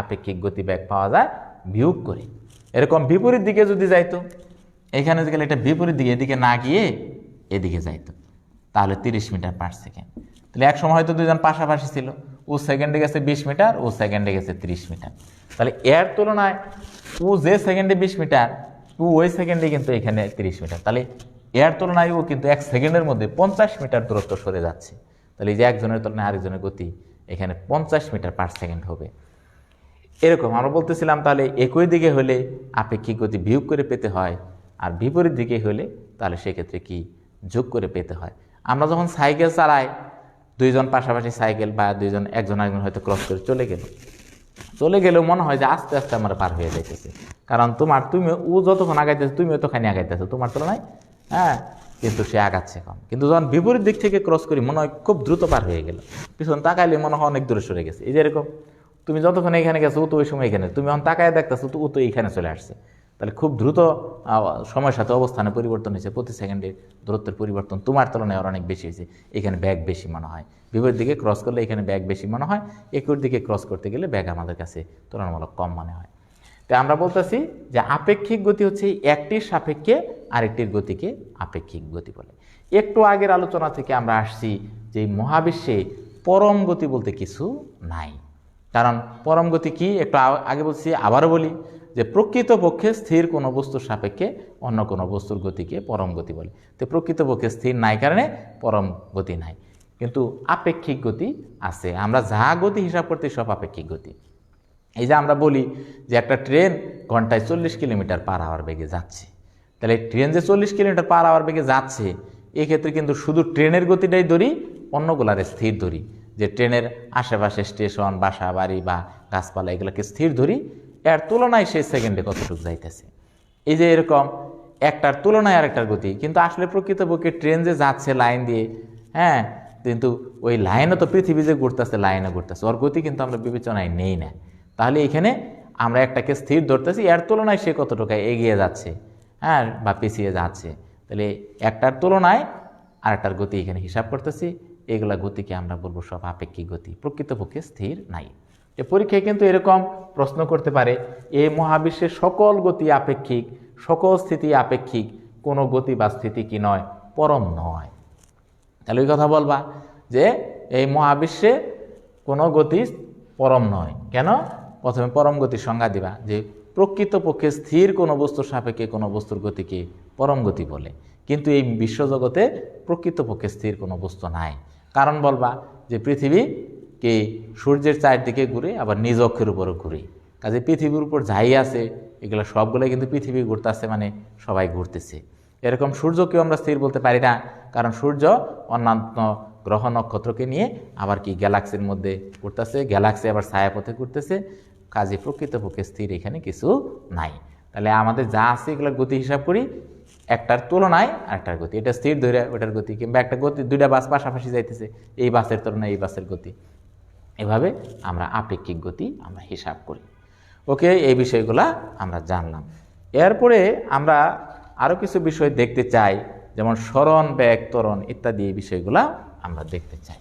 আপেক্ষিক গতি বেগ পাওয়া যায় বিয়োগ করে। এরকম বিপরীত দিকে যদি যাইতো, এখানে গেলে এটা বিপরীত দিকে, এদিকে না গিয়ে এদিকে যাইতো, তাহলে 30 মিটার পার সেকেন্ড। তাহলে এক সময় হয়তো দুজন পাশাপাশি ছিল, ও সেকেন্ডে গেছে 20 মিটার, ও সেকেন্ডে গেছে 30 মিটার। তাহলে এর তুলনায় ও যে সেকেন্ডে 20 মিটার, ও ওই সেকেন্ডে কিন্তু এখানে 30 মিটার। তাহলে এর তুলনায় ও কিন্তু 1 সেকেন্ডের মধ্যে 50 মিটার দূরত্ব সরে যাচ্ছে। তাহলে এই যে একজনের তুলনায় আরেকজনের গতি এখানে 50 মিটার পার সেকেন্ড হবে। এরকম আমরা বলতেছিলাম, তাহলে একই দিকে হলে আপেক্ষিক গতি বিয়োগ করে পেতে হয়, আর বিপরীত দিকে হলে তাহলে সেক্ষেত্রে কি যোগ করে পেতে হয়। আমরা যখন সাইকেল চালাই, দুইজন পাশাপাশি সাইকেল বা একজন হয়তো ক্রস করে চলে গেলেও মনে হয় যে আস্তে আস্তে আমরা পার হয়ে যাইতেছে, কারণ তুমি ও যতক্ষণ আগাইতেছে তুমিও ততখানি আগাইতেছো তোমার তুলনায়, হ্যাঁ, কিন্তু সে আগাচ্ছে কম। কিন্তু যখন বিপরীত দিক থেকে ক্রস করি মনে হয় খুব দ্রুত পার হয়ে গেল, পিছন তাকাইলে মনে হয় অনেক দূরে সরে গেছে। এই যে এরকম তুমি যতক্ষণ এখানে গেছো ও তো ওই সময় এখানে, তুমি এখন তাকায় দেখতেছো তো ও তো এইখানে চলে আসছে। তাহলে খুব দ্রুত সময়ের সাথে অবস্থানে পরিবর্তন হয়েছে, প্রতি সেকেন্ডে দূরত্বের পরিবর্তন তোমার তুলনায় আর অনেক বেশি হয়েছে, এখানে ব্যাগ বেশি মনে হয়। বিপরীত দিকে ক্রস করলে এখানে ব্যাগ বেশি মনে হয়, একর দিকে ক্রস করতে গেলে ব্যাগ আমাদের কাছে তুলনামূলক কম মনে হয়। তাই আমরা বলতেছি যে আপেক্ষিক গতি হচ্ছে একটির সাপেক্ষে আরেকটির গতিকে আপেক্ষিক গতি বলে। একটু আগের আলোচনা থেকে আমরা আসছি যে মহাবিশ্বে পরম গতি বলতে কিছু নাই। কারণ পরম গতি কি একটু আগে বলছি, আবারও বলি যে প্রকৃতপক্ষে স্থির কোনো বস্তুর সাপেক্ষে অন্য কোনো বস্তুর গতিকে পরম গতি বলে। তো প্রকৃতপক্ষে স্থির নাই কারণে পরম গতি নাই, কিন্তু আপেক্ষিক গতি আছে। আমরা যা গতি হিসাব করতে সব আপেক্ষিক গতি। এই যে আমরা বলি যে একটা ট্রেন ঘন্টায় 40 কিলোমিটার পার আওয়ার বেগে যাচ্ছে, তাহলে ট্রেন যে 40 কিলোমিটার পার আওয়ার বেগে যাচ্ছে, এক্ষেত্রে কিন্তু শুধু ট্রেনের গতিটাই ধরি, অন্যগুলার স্থির ধরি। যে ট্রেনের আশেপাশে স্টেশন, বাসা বাড়ি বা গাছপালা এগুলোকে স্থির ধরি, এর তুলনায় সেই সেকেন্ডে কতটুকু যাইতেছে। এই যে এরকম একটার তুলনায় আরেকটার গতি, কিন্তু আসলে প্রকৃতপক্ষে ট্রেন যে যাচ্ছে লাইন দিয়ে, হ্যাঁ, কিন্তু ওই লাইনও তো পৃথিবী যে ঘুরতেছে লাইনও ঘুরতেছে, ওর গতি কিন্তু আমরা বিবেচনায় নেই না। তাহলে এখানে আমরা একটাকে স্থির ধরতেছি, এর তুলনায় সে কতটুকু এগিয়ে যাচ্ছে, হ্যাঁ, বা পিছিয়ে যাচ্ছে। তাহলে একটার তুলনায় আরেকটার গতি এখানে হিসাব করতেছি, এগুলা গতিকে আমরা বলবো সব আপেক্ষিক গতি, প্রকৃতপক্ষে স্থির নাই। এ পরীক্ষায় কিন্তু এরকম প্রশ্ন করতে পারে, এই মহাবিশ্বের সকল গতি আপেক্ষিক, সকল স্থিতি আপেক্ষিক, কোনো গতি বা স্থিতি কি নয়, পরম নয়। তাহলে ওই কথা বলবা যে এই মহাবিশ্বে কোনো গতি পরম নয়। কেন? প্রথমে পরম গতির সংজ্ঞা দিবা যে প্রকৃতপক্ষে স্থির কোনো বস্তুর সাপেক্ষে কোনো বস্তুর গতিকে পরম গতি বলে, কিন্তু এই বিশ্বজগতে প্রকৃতপক্ষে স্থির কোনো বস্তু নাই। কারণ বলবা যে পৃথিবী কি সূর্যের চারদিকে ঘুরে, আবার নিজ অক্ষের উপরও ঘুরে, কাজে পৃথিবীর উপর যাই আছে এগুলো সবগুলো কিন্তু পৃথিবী ঘুরতেছে, মানে সবাই ঘুরতেছে। এরকম সূর্যকেও আমরা স্থির বলতে পারি না, কারণ সূর্য অন্যান্য গ্রহ নক্ষত্রকে নিয়ে আবার কি গ্যালাক্সির মধ্যে ঘুরতেছে, গ্যালাক্সি আবার ছায়াপথে ঘুরতেছে, কাজে প্রকৃতপক্ষে স্থির এখানে কিছু নাই। তাহলে আমাদের যা আছে এগুলো গতি হিসাব করি, একটার তুলনায় আরেকটার গতি, এটা স্থির ধরে ওটার গতি, কিংবা একটা গতি দুইটা বাস পাশাপাশি যাইতেছে, এই বাসের তুলনায় এই বাসের গতি, এভাবে আমরা আপেক্ষিক গতি আমরা হিসাব করি। ওকে, এই বিষয়গুলা আমরা জানলাম। এরপরে আমরা আরও কিছু বিষয় দেখতে চাই, যেমন সরণ, বেগ, ত্বরণ ইত্যাদি এই বিষয়গুলা আমরা দেখতে চাই।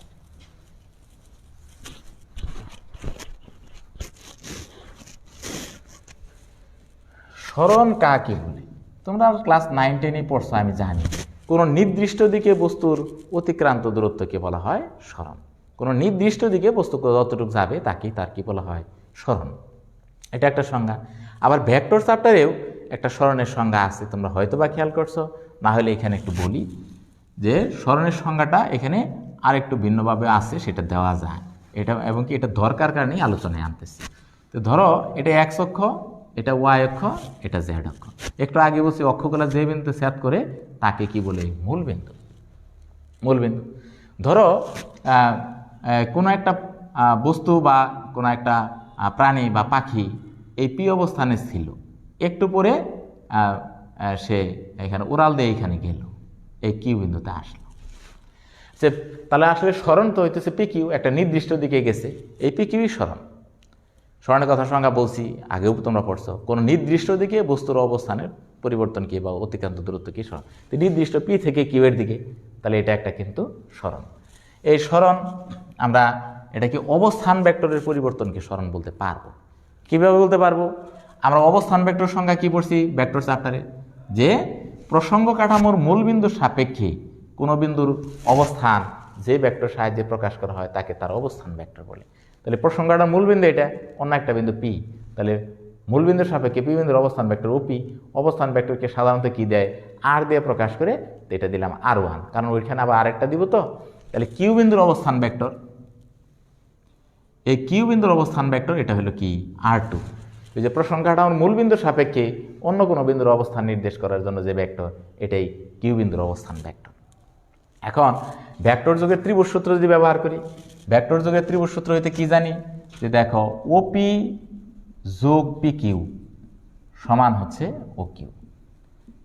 সরণ কাকে বলে? তোমরা ক্লাস 9-10 পড়ছো, আমি জানি। কোনো নির্দিষ্ট দিকে বস্তুর অতিক্রান্ত দূরত্বকে বলা হয় সরণ। কোনো নির্দিষ্ট দিকে বস্তু যতটুকু যাবে তার কি বলা হয়? সরণ। এটা একটা সংজ্ঞা। আবার ভেক্টর চ্যাপ্টারেও একটা সরণের সংজ্ঞা আছে, তোমরা হয়তো বা খেয়াল করছো, না হলে এখানে একটু বলি যে সরণের সংজ্ঞাটা এখানে আর একটু ভিন্নভাবে আছে, সেটা দেওয়া যায় এটা, এবং কি এটা দরকার কারণেই আলোচনায় আনতেছি। তো ধরো এটা এক্স অক্ষ, এটা ওয়াই অক্ষ, এটা জেড অক্ষ। একটু আগে বলছি অক্ষগুলো যে বিন্দু ছেদ করে তাকে কি বলে? মূল বিন্দু। মূল বিন্দু। ধরো কোনো একটা বস্তু বা কোনো একটা প্রাণী বা পাখি এই পি অবস্থানে ছিল, একটু পরে সে এখানে উড়াল দিয়ে এখানে গেল, এই কিউ বিন্দুতে আসলো। সে তাহলে আসলে সরণ তো হইতেছে পি কিউ, একটা নির্দিষ্ট দিকে গেছে, এই পি কিউই সরণ। সরণের কথা সংজ্ঞা বলছি, আগেও তোমরা পড়ছো, কোনো নির্দিষ্ট দিকে বস্তুর অবস্থানের পরিবর্তন কি বা অতিক্রান্ত দূরত্ব কি? সরণ। তো নির্দিষ্ট পি থেকে কিউ এর দিকে, তাহলে এটা একটা কিন্তু সরণ। এই সরণ আমরা এটা কি অবস্থান ভেক্টরের পরিবর্তনকে সরণ বলতে পারবো। কিভাবে বলতে পারবো? আমরা অবস্থান ভেক্টর সংজ্ঞা কি পড়ছি ভেক্টর চ্যাপ্টারে, যে প্রসঙ্গ কাঠামোর মূল বিন্দুর সাপেক্ষে কোনো বিন্দুর অবস্থান যে ভেক্টর সাহায্যে প্রকাশ করা হয় তাকে তার অবস্থান ভেক্টর বলে। তাহলে প্রসঙ্গ কাঠামোর মূল বিন্দু এটা, অন্য একটা বিন্দু পি, তাহলে মূল বিন্দুর সাপেক্ষে পি বিন্দুর অবস্থান ভেক্টর ওপি। অবস্থান ভেক্টরকে সাধারণত কি দেয়? আর দিয়ে প্রকাশ করে, তো এটা দিলাম আর1, কারণ ওইখানে আবার আরেকটা দিব তো। তাহলে কিউ বিন্দুর অবস্থান ভেক্টর, এই কিউ বিন্দুর অবস্থান ভেক্টর এটা হলো কি? আর2। এই যে প্রসঙ্গ কাঠামোর মূল বিন্দুর সাপেক্ষে অন্য কোনো বিন্দুর অবস্থান নির্দেশ করার জন্য যে ভেক্টর, এটাই কিউ বিন্দুর অবস্থান ভেক্টর। এখন ভেক্টর যোগের ত্রিভুজ সূত্র যদি ব্যবহার করি, ভেক্টর যোগের ত্রিভুজ সূত্র হইতে কি জানি? যে দেখো ওপি যোগ পি কিউ সমান হচ্ছে ও কিউ।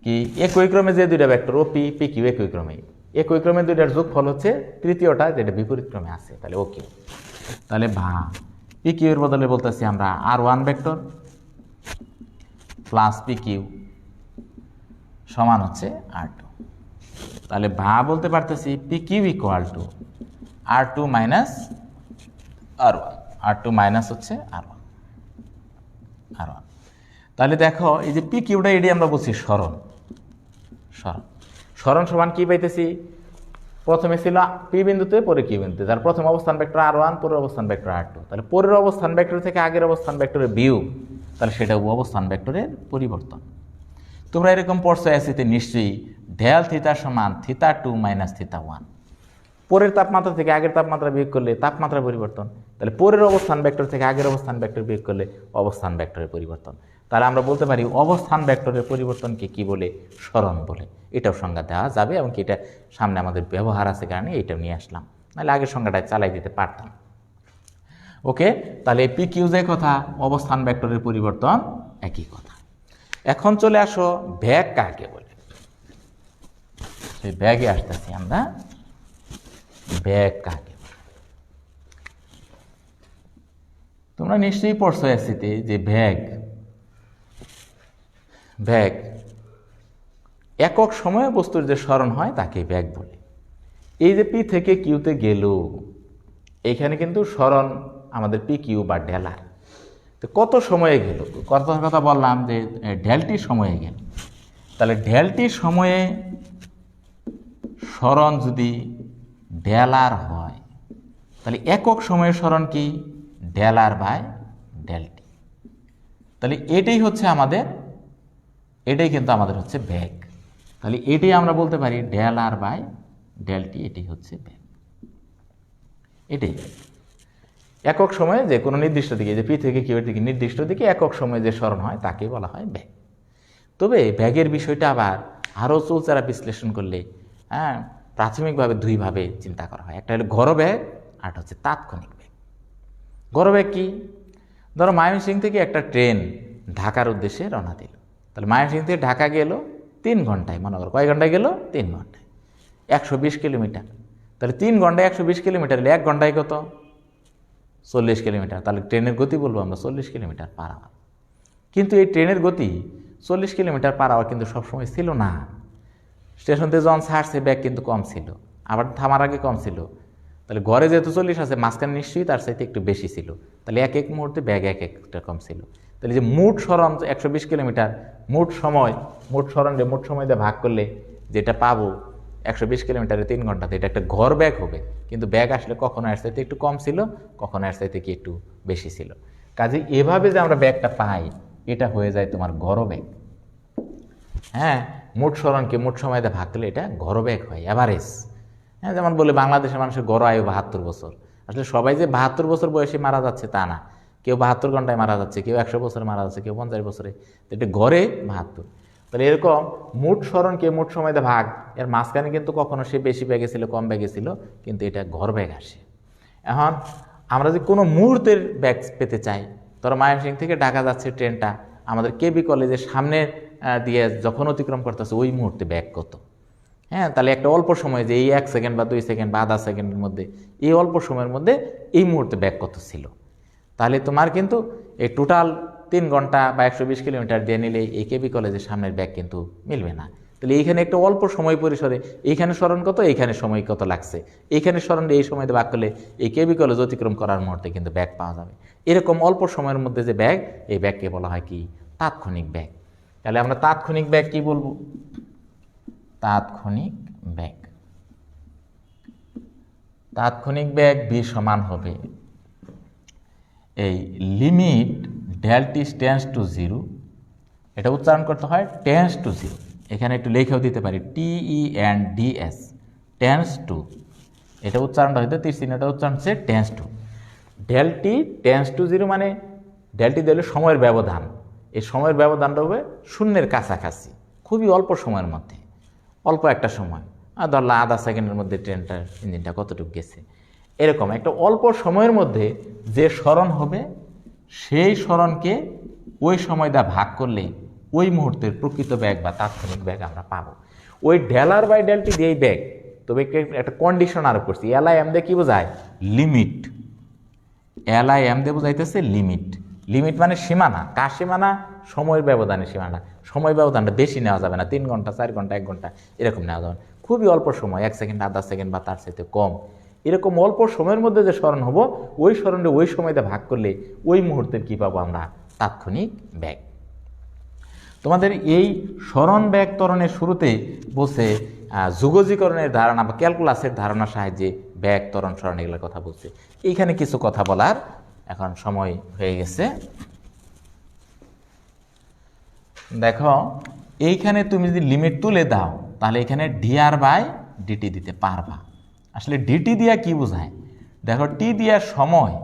কি একই ক্রমে যে দুইটা ভেক্টর ওপি পি কিউ একই ক্রমে দুইটার যোগফল হচ্ছে তৃতীয়টা যেটা বিপরীত ক্রমে আছে, তাহলে ও কিউ। তাহলে পি কিউ এর বদলে বলতেছি আমরা R1 vector plus P Q সমান হচ্ছে R2। তাহলে বলতে পারতেছি P Q equal to R2 minus R1, R2 minus হচ্ছে R1। তাহলে দেখো এই যে পি কিউটা এটি আমরা বলছি সরণ সমান কি পাইতেছি, প্রথমে ছিল পি বিন্দুতে পরে কিউ বিন্দুতে, তার প্রথম অবস্থান ভেক্টর R1 পরের অবস্থান ভেক্টর R2, তাহলে পরের অবস্থান ভেক্টর থেকে আগের অবস্থান ভেক্টরের বিয়োগ, তাহলে সেটা অবস্থান ভেক্টরের পরিবর্তন। তোমরা এরকম পড়ছো এসিতে নিশ্চয়ই ঢেল থিতা সমান θ2 মাইনাস θ1। পরের তাপমাত্রা থেকে আগের তাপমাত্রা বিয়োগ করলে তাপমাত্রা পরিবর্তন, তাহলে পরের অবস্থান ভেক্টর থেকে আগের অবস্থান ভেক্টর বিয়োগ করলে অবস্থান ভেক্টরের পরিবর্তন। তাহলে আমরা বলতে পারি অবস্থান ভেক্টরের পরিবর্তনকে কি বলে, সরণ বলে। এটাও সংজ্ঞা দেওয়া যাবে এবং কি এটা সামনে আমাদের ব্যবহার আছে কারণে এইটাও নিয়ে আসলাম, নাহলে আগের সংজ্ঞাটা চালাই দিতে পারতাম। ওকে, তাহলে পি কিউ যে কথা, অবস্থান ভেক্টরের পরিবর্তন একই কথা। এখন চলে আসো ব্যাগ কাকে বলে। সেই ব্যাগে আসতেছি আমরা, ব্যাগ কাকে বলে। তোমরা নিশ্চয়ই পড়ছো এসিতে যে ব্যাগ একক সময়ে বস্তুর যে সরণ হয় তাকে ব্যাগ বলে। এই যে পি থেকে কিউতে গেল, এইখানে কিন্তু সরণ আমাদের পি কিউ বা ঢেলার। তো কত সময়ে গেল, কথা বললাম যে ঢেলটি সময়ে গেল। তাহলে ঢেলটি সময়ে সরণ যদি ঢেলার হয়, তাহলে একক সময়ের সরণ কি, ঢেলার বাই ঢেলটি। তাহলে এটাই কিন্তু আমাদের হচ্ছে ব্যাগ। তাহলে এটাই আমরা বলতে পারি ঢেলার বাই ঢেলটি, এটাই হচ্ছে ব্যাগ। এটাই একক সময়ে যে কোনো নির্দিষ্ট দিকে, যে পি থেকে কিউ এর দিকে নির্দিষ্ট দিকে একক সময়ে যে সরণ হয় তাকে বলা হয় ব্যাগ। তবে ব্যাগের বিষয়টা আবার আরও চৌচারা বিশ্লেষণ করলে প্রাথমিকভাবে দুইভাবে চিন্তা করা হয়। একটা হলো গড়বেগ, আর হচ্ছে তাৎক্ষণিক বেগ। গড়বেগ কি, ধরো ময়মনসিংহ থেকে একটা ট্রেন ঢাকার উদ্দেশ্যে রওনা দিল। তাহলে ময়মনসিংহ থেকে ঢাকা গেল 3 ঘন্টায়, মনে করো কয় ঘন্টায় গেল, 3 ঘন্টায়, 120 কিলোমিটার। তাহলে 3 ঘন্টায় 120 কিলোমিটার, 1 ঘন্টায় কত, 40 কিলোমিটার। তাহলে ট্রেনের গতি বলবো আমরা 40 কিলোমিটার পার আওয়ার। কিন্তু এই ট্রেনের গতি 40 কিলোমিটার পার আওয়ার কিন্তু সবসময় ছিল না। স্টেশন থেকে যখন ছাড়ছে ব্যাগ কিন্তু কম ছিল, আবার থামার আগে কম ছিল। তাহলে ঘরে যেহেতু 40 আছে, মাঝখানে নিশ্চয়ই তার চাইতে একটু বেশি ছিল। তাহলে এক এক মুহূর্তে ব্যাগ এক একটা কম ছিল। তাহলে যে মোট সরণ 120 কিলোমিটার, মোট সরণ যে মোট সময় দিয়ে ভাগ করলে যেটা পাবো 120 কিলোমিটারে 3 ঘন্টাতে, এটা একটা ঘর ব্যাগ হবে। কিন্তু ব্যাগ আসলে কখনো এর চাইতে একটু কম ছিল, কখনো এর চাইতে কি একটু বেশি ছিল। কাজে এভাবে যে আমরা ব্যাগটা পাই, এটা হয়ে যায় তোমার গড়বেগ। হ্যাঁ, মোট সরণকে মোট সময় দিয়ে ভাগ করলে এটা গড়বেগ হয়, অ্যাভারেজ। হ্যাঁ, যেমন বলে বাংলাদেশের মানুষের গড় আয়ু 72 বছর। আসলে সবাই যে 72 বছর বয়সে মারা যাচ্ছে তা না, কেউ 72 ঘন্টায় মারা যাচ্ছে, কেউ 100 বছরে মারা যাচ্ছে, কেউ 50 বছরে। তো এটা গড়ে 72। তাহলে এরকম মোট সরণকে মোট সময় দিয়ে ভাগ, এর মাঝখানে কিন্তু কখনো সে বেশি ব্যাগে ছিল, কম ব্যাগে ছিল, কিন্তু এটা গড়বেগ আসে। এখন আমরা যে কোনো মুহূর্তের ব্যাগ পেতে চাই, ধরো ময়মনসিংহ থেকে ঢাকা যাচ্ছে ট্রেনটা, আমাদের কেবি কলেজের সামনে দিয়ে যখন অতিক্রম করতেছে ওই মুহূর্তে ব্যাগ কত। হ্যাঁ, তাহলে একটা অল্প সময় যে এই 1 সেকেন্ড বা 2 সেকেন্ড বা আধা সেকেন্ডের মধ্যে, এই অল্প সময়ের মধ্যে এই মুহূর্তে ব্যাগ কত ছিল। তাহলে তোমার কিন্তু এই টোটাল 3 ঘন্টা বা 120 কিলোমিটার দিয়ে নিলে এই কেবি কলেজের সামনের ব্যাগ কিন্তু মিলবে না। তাহলে এইখানে একটা অল্প সময় পরিসরে এইখানে সরণ কত, এইখানে সময় কত লাগছে, এইখানে সরণ এই সময় ভাগ করলে এই কেবি কলেজ অতিক্রম করার মুহূর্তে কিন্তু ব্যাগ পাওয়া যাবে। এরকম অল্প সময়ের মধ্যে যে ব্যাগ, এই ব্যাগকে বলা হয় কি, তাৎক্ষণিক ব্যাগ। তাহলে আমরা তাৎক্ষণিক ব্যাগ কি বলবো, তাৎক্ষণিক ব্যাগ। তাৎক্ষণিক ব্যাগ ভি সমান হবে এই লিমিট ডেলটি টেন্স টু 0, এটা উচ্চারণ করতে হয় টেন্স টু 0। এখানে একটু লেখেও দিতে পারি TENDS, টেন্স টু। এটা উচ্চারণটা হয়তো এটা উচ্চারণ হচ্ছে টেন্স টু। ডেলটি টেন্স টু 0 মানে ডেলটি দিলে সময়ের ব্যবধান, এই সময়ের ব্যবধানটা হবে শূন্যের কাছাকাছি, খুবই অল্প সময়ের মধ্যে, অল্প একটা সময়, ধরলা আধা সেকেন্ডের মধ্যে ট্রেনটার ইঞ্জিনটা কতটুকু গেছে। এরকম একটা অল্প সময়ের মধ্যে যে সরণ হবে, সেই সরণকে ওই সময় দা ভাগ করলে ওই মুহূর্তের প্রকৃত ব্যাগ বা তাৎক্ষণিক ব্যাগ আমরা পাবো। ওই ঢেলার বাই ডেলটি দিয়েই ব্যাগ, তবে একটা কন্ডিশন আরোপ করছি। LIM দিয়ে কি বোঝায়, লিমিট। LIM দিয়ে বোঝাইতেছে লিমিট। লিমিট মানে সীমানা। কার সীমানা? সময়ের ব্যবধানের সীমানা। সময় ব্যবধানটা বেশি নেওয়া যাবে না, 3 ঘন্টা 4 ঘন্টা 1 ঘন্টা এরকম নেওয়া যাবে না। খুবই অল্প সময়, 1 সেকেন্ড আধা সেকেন্ড বা তার চাইতে কম, এরকম অল্প সময়ের মধ্যে যে স্মরণ হবো ওই স্মরণে ওই সময়তে ভাগ করলে ওই মুহূর্তের কী পাবো আমরা? তাৎক্ষণিক বেগ। তোমাদের এই স্মরণ বেগ ত্বরণের শুরুতে বলছে যুগজীকরণের ধারণা বা ক্যালকুলাসের ধারণার সাহায্যে বেগ ত্বরণ স্মরণ এগুলোর কথা বলছে। এইখানে কিছু কথা বলার এখন সময় হয়ে গেছে। দেখো এইখানে তুমি যদি লিমিট তুলে দাও তাহলে এখানে dr/dt দিতে পারবা। আসলে dt দিয়া কি বোঝায়? দেখো টি দিয়া সময়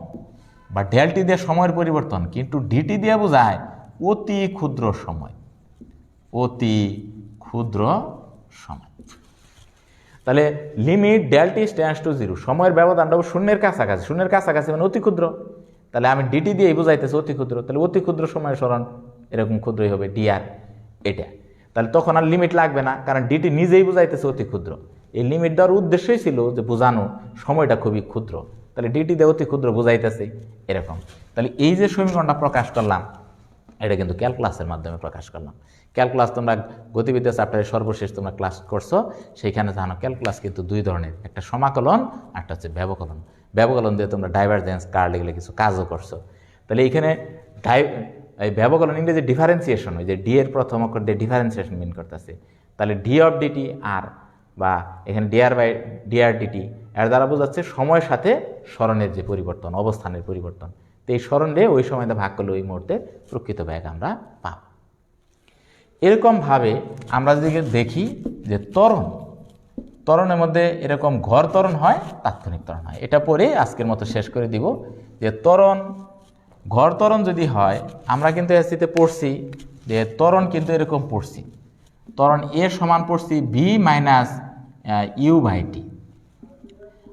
বা ∆t দিয়া সময়ের পরিবর্তন, কিন্তু dt দিয়া বোঝায় অতি ক্ষুদ্র সময়। অতি ক্ষুদ্র সময়। তাহলে লিমিট ∆t টেন্ডস টু 0, সময়ের ব্যবধানটাও শূন্যের কাছাকাছি। শূন্যের কাছাকাছি মানে অতি ক্ষুদ্র। তাহলে আমি dt দিয়েই বোঝাইতেছি অতি ক্ষুদ্র। তাহলে অতি ক্ষুদ্র সময়ের স্মরণ এরকম ক্ষুদ্রই হবে dr এটা। তাহলে তখন আর লিমিট লাগবে না, কারণ dt নিজেই বোঝাইতেছে অতি ক্ষুদ্র। এই লিমিট দেওয়ার উদ্দেশ্যই ছিল যে বোঝানো সময়টা খুবই ক্ষুদ্র। তাহলে dt দিয়ে অতি ক্ষুদ্র বোঝাইতেছে এরকম। তাহলে এই যে সমীকরণটা প্রকাশ করলাম এটা কিন্তু ক্যালকুলাসের মাধ্যমে প্রকাশ করলাম। ক্যালকুলাস তোমরা গতিবিদ্যা চ্যাপ্টারে সর্বশেষ তোমরা ক্লাস করছো, সেইখানে জানো ক্যালকুলাস কিন্তু 2 ধরনের, একটা সমাকলন একটা হচ্ছে ব্যবকলন। ব্যবকলন দিয়ে তোমরা ডাইভারজেন্স, কার্ল এগুলো কিছু কাজও করছো। তাহলে এইখানে এই ব্যবকলন ইংরেজি ডিফারেন্সিয়েশন, ওই যে ডি এর প্রথম অক্ষর দিয়ে ডিফারেন্সিয়েশন মিন করতেছে। তাহলে d/dt আর বা এখানে dr/dt এর দ্বারা বোঝাচ্ছে সময়ের সাথে স্মরণের যে পরিবর্তন, অবস্থানের পরিবর্তন। তো এই স্মরণ দিয়ে ওই সময়টা ভাগ করলে ওই মুহূর্তে প্রকৃত বেগ আমরা পাব। এরকমভাবে আমরা যদি দেখি যে ত্বরণের মধ্যে এরকম ঘর ত্বরণ হয়, তাৎক্ষণিক ত্বরণ হয়। এটা পরে আজকের মতো শেষ করে দিব। যে ঘর ত্বরণ যদি হয়, আমরা কিন্তু এসিতে পড়ছি যে ত্বরণ কিন্তু এরকম পড়ছি, ত্বরণ এ সমান পড়ছি v - u/t।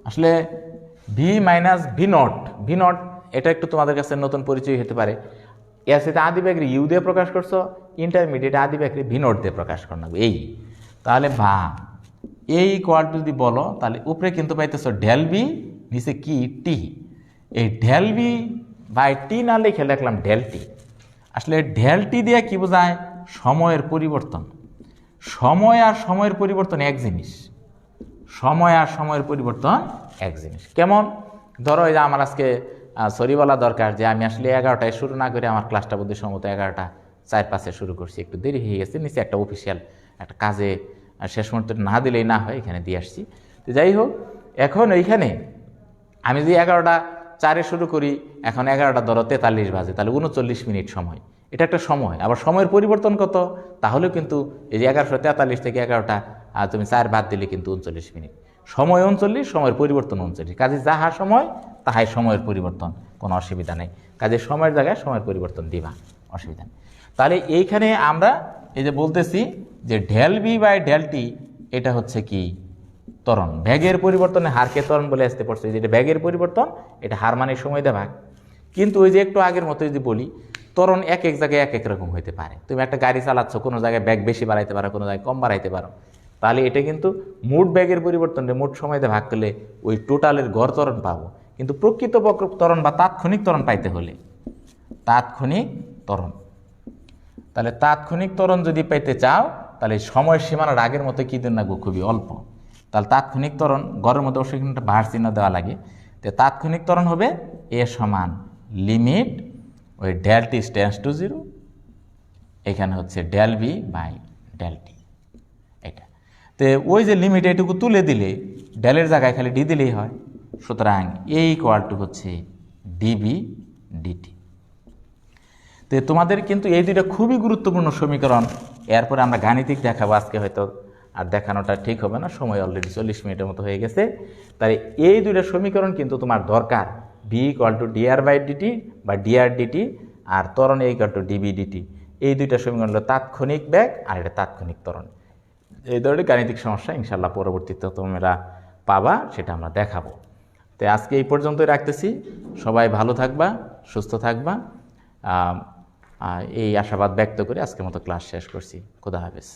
আসলে v - v0 এটা একটু তোমাদের কাছে নতুন পরিচয় হতে পারে। এসিতে আদি ব্যাগরে ইউ দিয়ে প্রকাশ করছো, ইন্টারমিডিয়েট আদি ব্যাগরে v0 দিয়ে প্রকাশ করো না এই। তাহলে বা এই ইকুয়াল টু যদি বলো তাহলে উপরে কিন্তু পাইতেছো ∆v, নিচে কি টি। এই ∆v/t না লিখে লিখলাম ∆t। আসলে ∆t দিয়ে কি বোঝায়? সময়ের পরিবর্তন। সময় আর সময়ের পরিবর্তন এক জিনিস। সময় আর সময়ের পরিবর্তন এক জিনিস। কেমন? ধরো এই যে আমার আজকে সরি বলা দরকার যে আমি আসলে 11টায় শুরু না করে আমার ক্লাসটা বোধ হয় সম্ভবত 11টা 4-5 শুরু করছি, একটু দেরি হয়ে গেছে, নিচে একটা অফিসিয়াল একটা কাজে শেষ মুহূর্তে না দিলেই না হয়, এখানে দিয়ে আসছি। তো যাই হোক, এখন এইখানে আমি যদি 11টা 4 শুরু করি, এখন 11টা ধরো 43 বাজে, তাহলে 39 মিনিট সময়। এটা একটা সময়। আবার সময়ের পরিবর্তন কত? তাহলেও কিন্তু এই যে 1143 থেকে 11টা তুমি 4 বাদ দিলে কিন্তু 39 মিনিট। সময় 39, সময়ের পরিবর্তন 39। কাজে যাহা সময় তাহাই সময়ের পরিবর্তন, কোনো অসুবিধা নেই। কাজে সময়ের জায়গায় সময়ের পরিবর্তন দিবা, অসুবিধা নেই। তাহলে এইখানে আমরা এই যে বলতেছি যে ∆v/∆t এটা হচ্ছে কি? ত্বরণ। ব্যাগের পরিবর্তনে হারকে ত্বরণ বলে আসতে পড়ছে, যেটা ব্যাগের পরিবর্তন, এটা হার মানে সময় দিয়ে ভাগ। কিন্তু ওই যে একটু আগের মতো যদি বলি, ত্বরণ এক এক জায়গায় এক এক রকম হইতে পারে। তুমি একটা গাড়ি চালাচ্ছ, কোনো জায়গায় ব্যাগ বেশি বাড়াইতে পারো, কোনো জায়গায় কম বাড়াইতে পারো। তাহলে এটা কিন্তু মোট ব্যাগের পরিবর্তনে মোট সময় দিয়ে ভাগ করলে ওই টোটালের গড় ত্বরণ পাবো। কিন্তু প্রকৃত ত্বরণ বা তাৎক্ষণিক ত্বরণ পাইতে হলে তাৎক্ষণিক ত্বরণ, তাহলে তাৎক্ষণিক ত্বরণ যদি পাইতে চাও তাহলে সময় সীমানার আগের মতো কি দিন লাগবে? খুবই অল্প। তাহলে তাৎক্ষণিক ত্বরণ গড়ের মধ্যে অবশ্যই একটা ভার চিহ্ন দেওয়া লাগে। তো তাৎক্ষণিক ত্বরণ হবে এ সমান লিমিট ওই ∆t টেন্ডস টু 0, এখানে হচ্ছে ∆v/∆t এটা। তো ওই যে লিমিট এইটুকু তুলে দিলে ডেলের জায়গায় খালি ডি দিলেই হয়। সুতরাং এ ইকুয়াল টু হচ্ছে dv/dt। তো তোমাদের কিন্তু এই দুইটা খুবই গুরুত্বপূর্ণ সমীকরণ। এরপরে আমরা গাণিতিক দেখাবো, আজকে হয়তো আর দেখানোটা ঠিক হবে না, সময় অলরেডি 40 মিনিটের মতো হয়ে গেছে। তাই এই দুইটা সমীকরণ কিন্তু তোমার দরকার। v = dr/dt বা dr/dt আর ত্বরণ a = dv/dt। এই দুইটা সমীকরণ হলো তাৎক্ষণিক বেগ আর এটা তাৎক্ষণিক ত্বরণ। এই ধরনের গাণিতিক সমস্যা ইনশাল্লাহ পরবর্তীতে তোমরা পাবা, সেটা আমরা দেখাবো। তো আজকে এই পর্যন্তই রাখতেছি। সবাই ভালো থাকবা, সুস্থ থাকবা, এই আশাবাদ ব্যক্ত করে আজকের মতো ক্লাস শেষ করছি। খোদা হাফেজ।